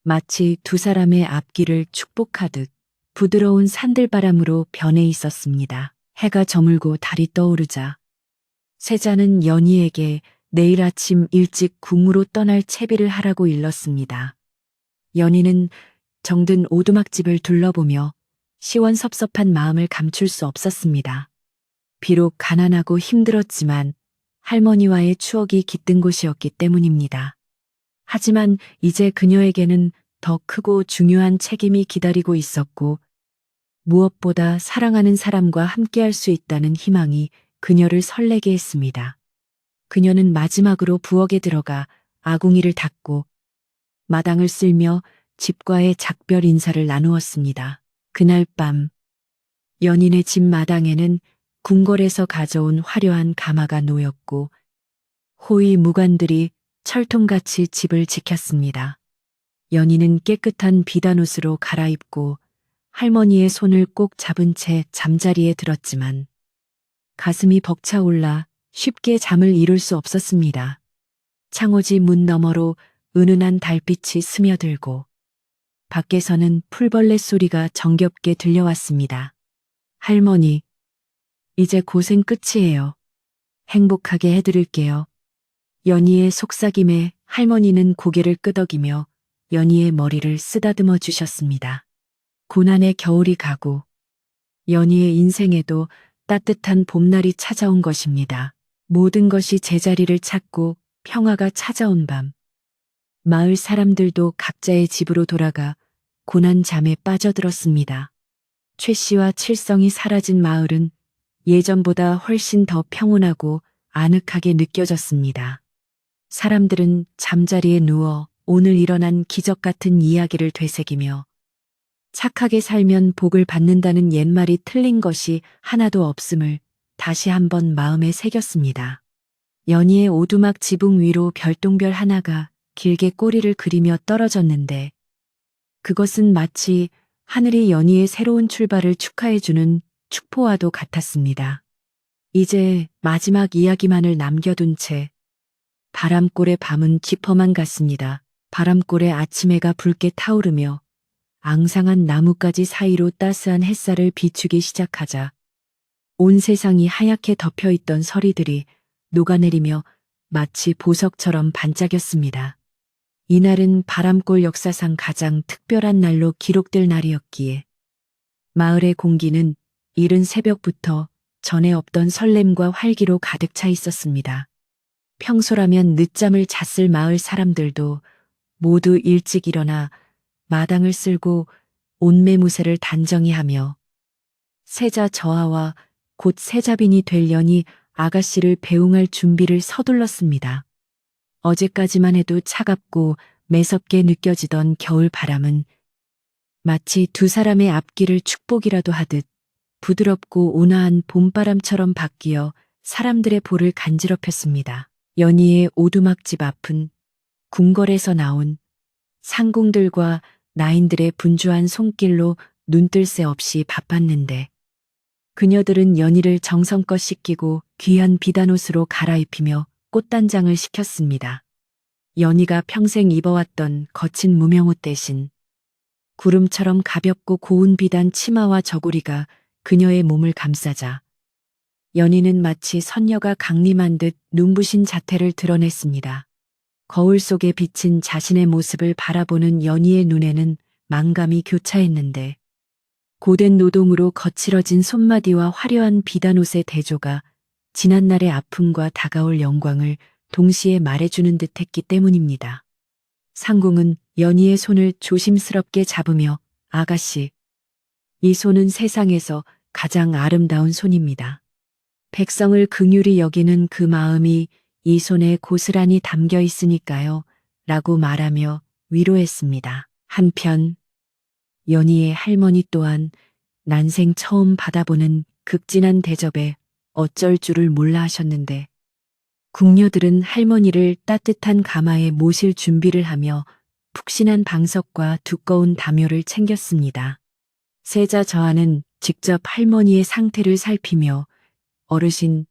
마치 두 사람의 앞길을 축복하듯 부드러운 산들바람으로 변해 있었습니다. 해가 저물고 달이 떠오르자 세자는 연희에게 내일 아침 일찍 궁으로 떠날 채비를 하라고 일렀습니다. 연희는 정든 오두막집을 둘러보며 시원섭섭한 마음을 감출 수 없었습니다. 비록 가난하고 힘들었지만 할머니와의 추억이 깃든 곳이었기 때문입니다. 하지만 이제 그녀에게는 더 크고 중요한 책임이 기다리고 있었고 무엇보다 사랑하는 사람과 함께할 수 있다는 희망이 그녀를 설레게 했습니다. 그녀는 마지막으로 부엌에 들어가 아궁이를 닫고 마당을 쓸며 집과의 작별 인사를 나누었습니다. 그날 밤 연인의 집 마당에는 궁궐에서 가져온 화려한 가마가 놓였고 호위 무관들이 철통같이 집을 지켰습니다. 연희는 깨끗한 비단옷으로 갈아입고 할머니의 손을 꼭 잡은 채 잠자리에 들었지만 가슴이 벅차올라 쉽게 잠을 이룰 수 없었습니다. 창호지 문 너머로 은은한 달빛이 스며들고 밖에서는 풀벌레 소리가 정겹게 들려왔습니다. 할머니, 이제 고생 끝이에요. 행복하게 해드릴게요. 연희의 속삭임에 할머니는 고개를 끄덕이며 연희의 머리를 쓰다듬어 주셨습니다. 고난의 겨울이 가고 연희의 인생에도 따뜻한 봄날이 찾아온 것입니다. 모든 것이 제자리를 찾고 평화가 찾아온 밤. 마을 사람들도 각자의 집으로 돌아가 고난 잠에 빠져들었습니다. 최 씨와 칠성이 사라진 마을은 예전보다 훨씬 더 평온하고 아늑하게 느껴졌습니다. 사람들은 잠자리에 누워 오늘 일어난 기적 같은 이야기를 되새기며 착하게 살면 복을 받는다는 옛말이 틀린 것이 하나도 없음을 다시 한번 마음에 새겼습니다. 연희의 오두막 지붕 위로 별똥별 하나가 길게 꼬리를 그리며 떨어졌는데 그것은 마치 하늘이 연희의 새로운 출발을 축하해주는 축포와도 같았습니다. 이제 마지막 이야기만을 남겨둔 채 바람골의 밤은 깊어만 갔습니다. 바람골의 아침해가 붉게 타오르며 앙상한 나뭇가지 사이로 따스한 햇살을 비추기 시작하자 온 세상이 하얗게 덮여있던 서리들이 녹아내리며 마치 보석처럼 반짝였습니다. 이날은 바람골 역사상 가장 특별한 날로 기록될 날이었기에 마을의 공기는 이른 새벽부터 전에 없던 설렘과 활기로 가득 차 있었습니다. 평소라면 늦잠을 잤을 마을 사람들도 모두 일찍 일어나 마당을 쓸고 온매무새를 단정히 하며 세자 저하와 곧 세자빈이 될 연희 아가씨를 배웅할 준비를 서둘렀습니다. 어제까지만 해도 차갑고 매섭게 느껴지던 겨울 바람은 마치 두 사람의 앞길을 축복이라도 하듯 부드럽고 온화한 봄바람처럼 바뀌어 사람들의 볼을 간지럽혔습니다. 연희의 오두막집 앞은 궁궐에서 나온 상궁들과 나인들의 분주한 손길로 눈뜰 새 없이 바빴는데 그녀들은 연희를 정성껏 씻기고 귀한 비단옷으로 갈아입히며 꽃단장을 시켰습니다. 연희가 평생 입어왔던 거친 무명옷 대신 구름처럼 가볍고 고운 비단 치마와 저고리가 그녀의 몸을 감싸자 연희는 마치 선녀가 강림한 듯 눈부신 자태를 드러냈습니다. 거울 속에 비친 자신의 모습을 바라보는 연희의 눈에는 망감이 교차했는데 고된 노동으로 거칠어진 손마디와 화려한 비단옷의 대조가 지난날의 아픔과 다가올 영광을 동시에 말해주는 듯했기 때문입니다. 상궁은 연희의 손을 조심스럽게 잡으며 아가씨, 이 손은 세상에서 가장 아름다운 손입니다. 백성을 긍휼히 여기는 그 마음이 이 손에 고스란히 담겨 있으니까요. 라고 말하며 위로했습니다. 한편 연희의 할머니 또한 난생 처음 받아보는 극진한 대접에 어쩔 줄을 몰라 하셨는데 궁녀들은 할머니를 따뜻한 가마에 모실 준비를 하며 푹신한 방석과 두꺼운 담요를 챙겼습니다. 세자 저하는 직접 할머니의 상태를 살피며 어르신,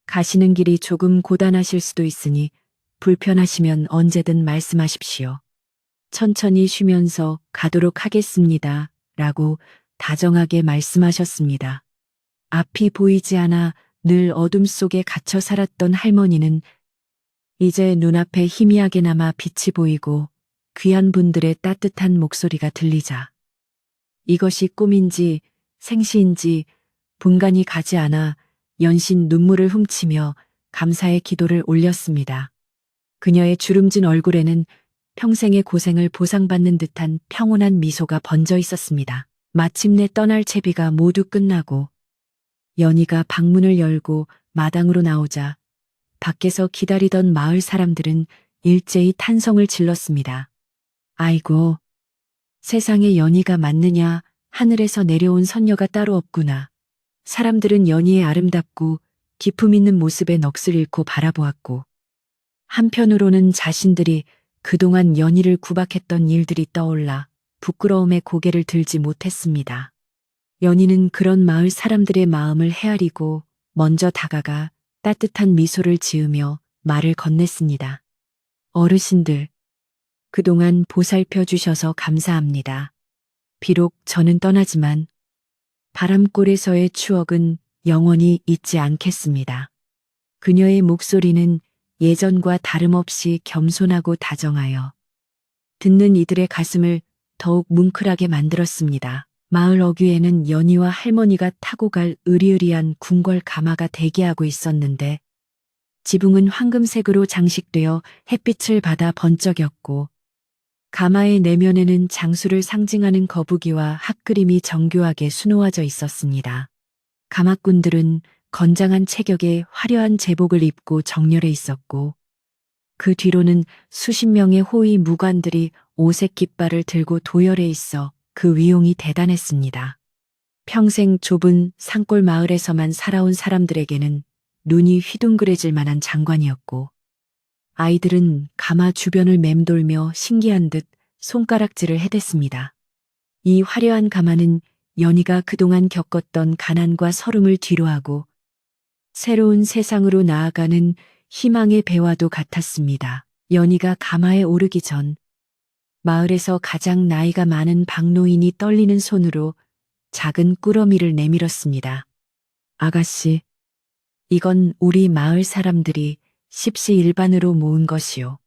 가시는 길이 조금 고단하실 수도 있으니 불편하시면 언제든 말씀하십시오. 천천히 쉬면서 가도록 하겠습니다. 라고 다정하게 말씀하셨습니다. 앞이 보이지 않아 늘 어둠 속에 갇혀 살았던 할머니는 이제 눈앞에 희미하게나마 빛이 보이고 귀한 분들의 따뜻한 목소리가 들리자 이것이 꿈인지 생시인지 분간이 가지 않아 연신 눈물을 훔치며 감사의 기도를 올렸습니다. 그녀의 주름진 얼굴에는 평생의 고생을 보상받는 듯한 평온한 미소가 번져 있었습니다. 마침내 떠날 채비가 모두 끝나고 연희가 방문을 열고 마당으로 나오자 밖에서 기다리던 마을 사람들은 일제히 탄성을 질렀습니다. 아이고, 세상에 연희가 맞느냐, 하늘에서 내려온 선녀가 따로 없구나. 사람들은 연희의 아름답고 기품 있는 모습에 넋을 잃고 바라보았고 한편으로는 자신들이 그동안 연희를 구박했던 일들이 떠올라 부끄러움에 고개를 들지 못했습니다. 연희는 그런 마을 사람들의 마음을 헤아리고 먼저 다가가 따뜻한 미소를 지으며 말을 건넸습니다. 어르신들, 그동안 보살펴 주셔서 감사합니다. 비록 저는 떠나지만 바람골에서의 추억은 영원히 잊지 않겠습니다. 그녀의 목소리는 예전과 다름없이 겸손하고 다정하여 듣는 이들의 가슴을 더욱 뭉클하게 만들었습니다. 마을 어귀에는 연희와 할머니가 타고 갈 으리으리한 궁궐 가마가 대기하고 있었는데 지붕은 황금색으로 장식되어 햇빛을 받아 번쩍였고 가마의 내면에는 장수를 상징하는 거북이와 핫그림이 정교하게 수놓아져 있었습니다. 가마꾼들은 건장한 체격에 화려한 제복을 입고 정렬해 있었고 그 뒤로는 수십 명의 호위 무관들이 오색 깃발을 들고 도열해 있어 그 위용이 대단했습니다. 평생 좁은 산골 마을에서만 살아온 사람들에게는 눈이 휘둥그레질 만한 장관이었고 아이들은 가마 주변을 맴돌며 신기한 듯 손가락질을 해댔습니다. 이 화려한 가마는 연희가 그동안 겪었던 가난과 서름을 뒤로하고 새로운 세상으로 나아가는 희망의 배와도 같았습니다. 연희가 가마에 오르기 전 마을에서 가장 나이가 많은 박노인이 떨리는 손으로 작은 꾸러미를 내밀었습니다. 아가씨, 이건 우리 마을 사람들이 십시일반으로 모은 것이요.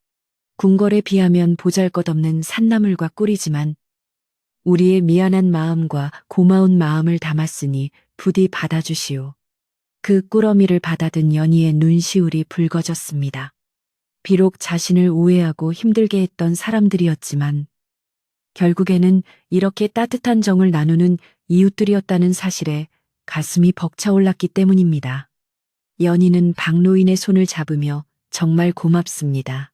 궁궐에 비하면 보잘것없는 산나물과 꿀이지만 우리의 미안한 마음과 고마운 마음을 담았으니 부디 받아주시오. 그 꾸러미를 받아든 연희의 눈시울이 붉어졌습니다. 비록 자신을 오해하고 힘들게 했던 사람들이었지만 결국에는 이렇게 따뜻한 정을 나누는 이웃들이었다는 사실에 가슴이 벅차올랐기 때문입니다. 연희는 박노인의 손을 잡으며 정말 고맙습니다.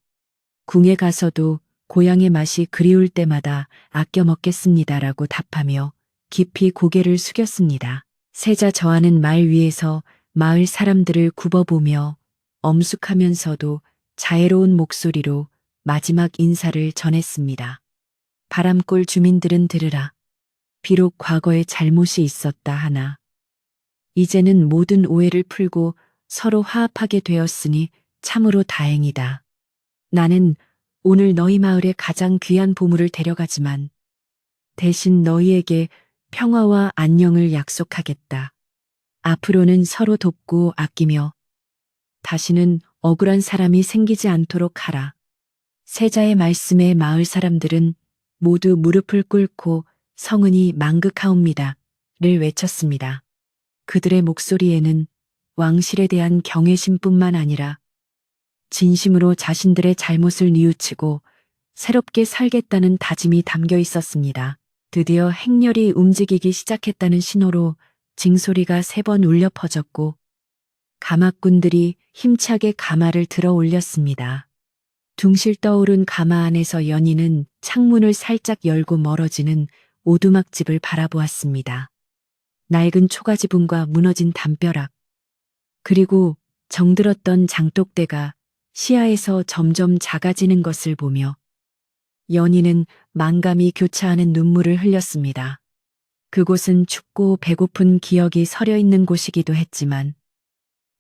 궁에 가서도 고향의 맛이 그리울 때마다 아껴 먹겠습니다라고 답하며 깊이 고개를 숙였습니다. 세자 저하는 말 위에서 마을 사람들을 굽어보며 엄숙하면서도 자애로운 목소리로 마지막 인사를 전했습니다. 바람골 주민들은 들으라. 비록 과거에 잘못이 있었다 하나 이제는 모든 오해를 풀고 서로 화합하게 되었으니 참으로 다행이다. 나는 오늘 너희 마을에 가장 귀한 보물을 데려가지만 대신 너희에게 평화와 안녕을 약속하겠다. 앞으로는 서로 돕고 아끼며 다시는 억울한 사람이 생기지 않도록 하라. 세자의 말씀에 마을 사람들은 모두 무릎을 꿇고 성은이 망극하옵니다를 외쳤습니다. 그들의 목소리에는 왕실에 대한 경외심뿐만 아니라 진심으로 자신들의 잘못을 뉘우치고 새롭게 살겠다는 다짐이 담겨 있었습니다. 드디어 행렬이 움직이기 시작했다는 신호로 징소리가 3번 울려 퍼졌고 가마꾼들이 힘차게 가마를 들어 올렸습니다. 둥실 떠오른 가마 안에서 연희는 창문을 살짝 열고 멀어지는 오두막집을 바라보았습니다. 낡은 초가지붕과 무너진 담벼락, 그리고 정들었던 장독대가 시야에서 점점 작아지는 것을 보며 연희는 만감이 교차하는 눈물을 흘렸습니다. 그곳은 춥고 배고픈 기억이 서려 있는 곳이기도 했지만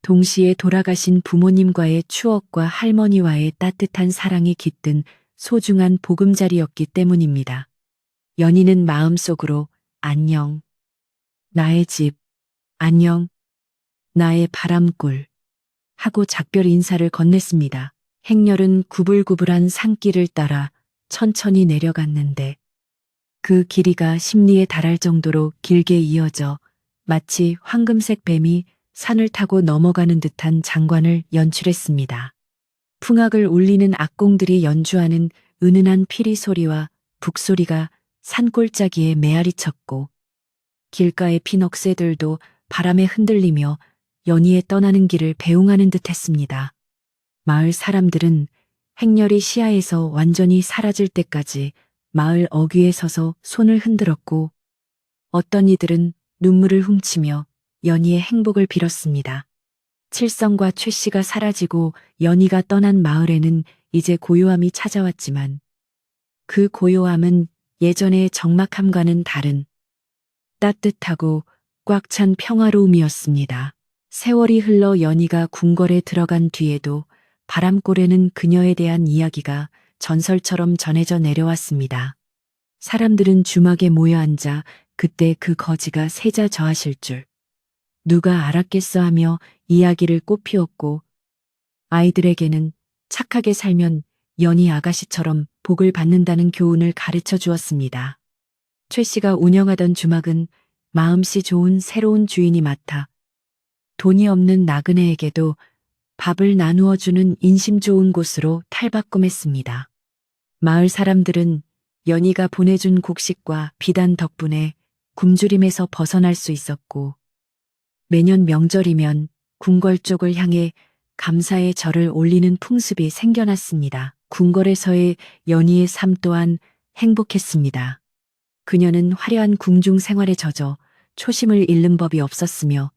동시에 돌아가신 부모님과의 추억과 할머니와의 따뜻한 사랑이 깃든 소중한 보금자리였기 때문입니다. 연희는 마음속으로 안녕, 나의 집, 안녕, 나의 바람골 하고 작별 인사를 건넸습니다. 행렬은 구불구불한 산길을 따라 천천히 내려갔는데 그 길이가 심리에 달할 정도로 길게 이어져 마치 황금색 뱀이 산을 타고 넘어가는 듯한 장관을 연출했습니다. 풍악을 울리는 악공들이 연주하는 은은한 피리 소리와 북소리가 산골짜기에 메아리 쳤고 길가의 핀억새들도 바람에 흔들리며 연희의 떠나는 길을 배웅하는 듯 했습니다. 마을 사람들은 행렬이 시야에서 완전히 사라질 때까지 마을 어귀에 서서 손을 흔들었고 어떤 이들은 눈물을 훔치며 연희의 행복을 빌었습니다. 칠성과 최씨가 사라지고 연희가 떠난 마을에는 이제 고요함이 찾아왔지만 그 고요함은 예전의 적막함과는 다른 따뜻하고 꽉 찬 평화로움이었습니다. 세월이 흘러 연희가 궁궐에 들어간 뒤에도 바람골에는 그녀에 대한 이야기가 전설처럼 전해져 내려왔습니다. 사람들은 주막에 모여 앉아 그때 그 거지가 세자 저하실 줄, 누가 알았겠어 하며 이야기를 꽃피웠고 아이들에게는 착하게 살면 연희 아가씨처럼 복을 받는다는 교훈을 가르쳐 주었습니다. 최 씨가 운영하던 주막은 마음씨 좋은 새로운 주인이 맡아 돈이 없는 나그네에게도 밥을 나누어 주는 인심 좋은 곳으로 탈바꿈했습니다. 마을 사람들은 연희가 보내준 곡식과 비단 덕분에 굶주림에서 벗어날 수 있었고 매년 명절이면 궁궐 쪽을 향해 감사의 절을 올리는 풍습이 생겨났습니다. 궁궐에서의 연희의 삶 또한 행복했습니다. 그녀는 화려한 궁중 생활에 젖어 초심을 잃는 법이 없었으며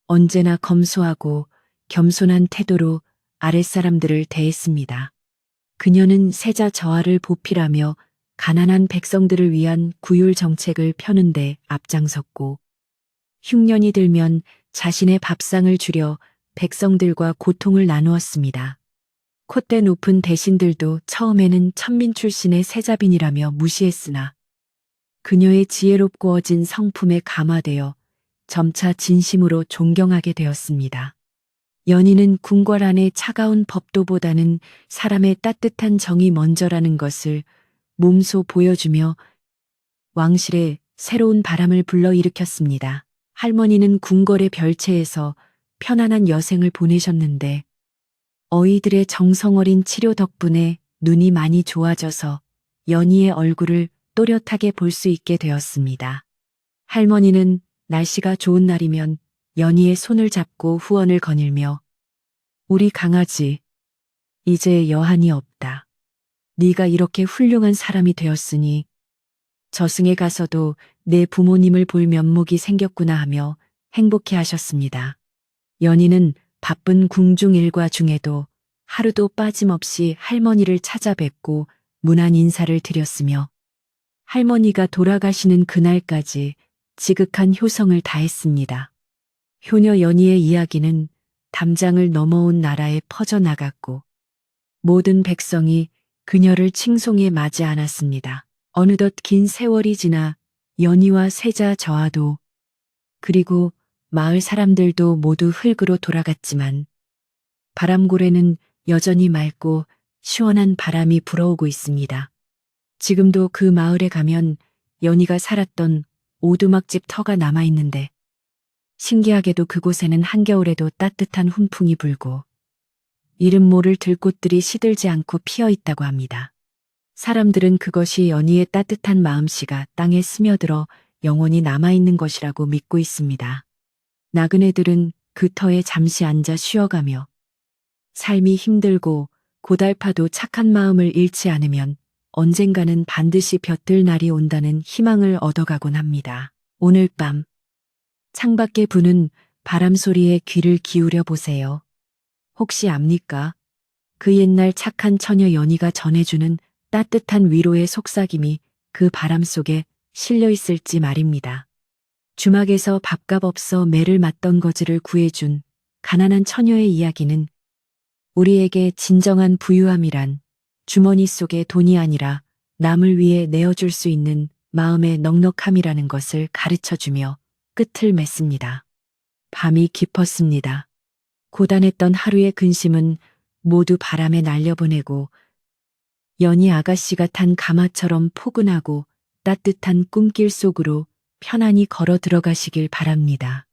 언제나 검소하고 겸손한 태도로 아랫사람들을 대했습니다. 그녀는 세자 저하를 보필하며 가난한 백성들을 위한 구휼 정책을 펴는데 앞장섰고 흉년이 들면 자신의 밥상을 줄여 백성들과 고통을 나누었습니다. 콧대 높은 대신들도 처음에는 천민 출신의 세자빈이라며 무시했으나 그녀의 지혜롭고 어진 성품에 감화되어 점차 진심으로 존경하게 되었습니다. 연희는 궁궐 안의 차가운 법도보다는 사람의 따뜻한 정이 먼저라는 것을 몸소 보여주며 왕실에 새로운 바람을 불러일으켰습니다. 할머니는 궁궐의 별채에서 편안한 여생을 보내셨는데 어이들의 정성어린 치료 덕분에 눈이 많이 좋아져서 연희의 얼굴을 또렷하게 볼 수 있게 되었습니다. 할머니는 날씨가 좋은 날이면 연희의 손을 잡고 후원을 거닐며 우리 강아지, 이제 여한이 없다. 네가 이렇게 훌륭한 사람이 되었으니 저승에 가서도 내 부모님을 볼 면목이 생겼구나 하며 행복해 하셨습니다. 연희는 바쁜 궁중 일과 중에도 하루도 빠짐없이 할머니를 찾아뵙고 문안 인사를 드렸으며 할머니가 돌아가시는 그날까지 지극한 효성을 다했습니다. 효녀 연희의 이야기는 담장을 넘어온 나라에 퍼져나갔고 모든 백성이 그녀를 칭송해 맞이 않았습니다. 어느덧 긴 세월이 지나 연희와 세자 저하도 그리고 마을 사람들도 모두 흙으로 돌아갔지만 바람고래는 여전히 맑고 시원한 바람이 불어오고 있습니다. 지금도 그 마을에 가면 연희가 살았던 오두막집 터가 남아있는데 신기하게도 그곳에는 한겨울에도 따뜻한 훈풍이 불고 이름 모를 들꽃들이 시들지 않고 피어 있다고 합니다. 사람들은 그것이 연희의 따뜻한 마음씨가 땅에 스며들어 영원히 남아있는 것이라고 믿고 있습니다. 나그네들은 그 터에 잠시 앉아 쉬어가며 삶이 힘들고 고달파도 착한 마음을 잃지 않으면 언젠가는 반드시 볕들 날이 온다는 희망을 얻어가곤 합니다. 오늘 밤 창밖에 부는 바람 소리에 귀를 기울여 보세요. 혹시 압니까? 그 옛날 착한 처녀 연희가 전해주는 따뜻한 위로의 속삭임이 그 바람 속에 실려 있을지 말입니다. 주막에서 밥값 없어 매를 맞던 거지를 구해준 가난한 처녀의 이야기는 우리에게 진정한 부유함이란 주머니 속의 돈이 아니라 남을 위해 내어줄 수 있는 마음의 넉넉함이라는 것을 가르쳐주며 끝을 맺습니다. 밤이 깊었습니다. 고단했던 하루의 근심은 모두 바람에 날려보내고 연희 아가씨가 탄 가마처럼 포근하고 따뜻한 꿈길 속으로 편안히 걸어 들어가시길 바랍니다.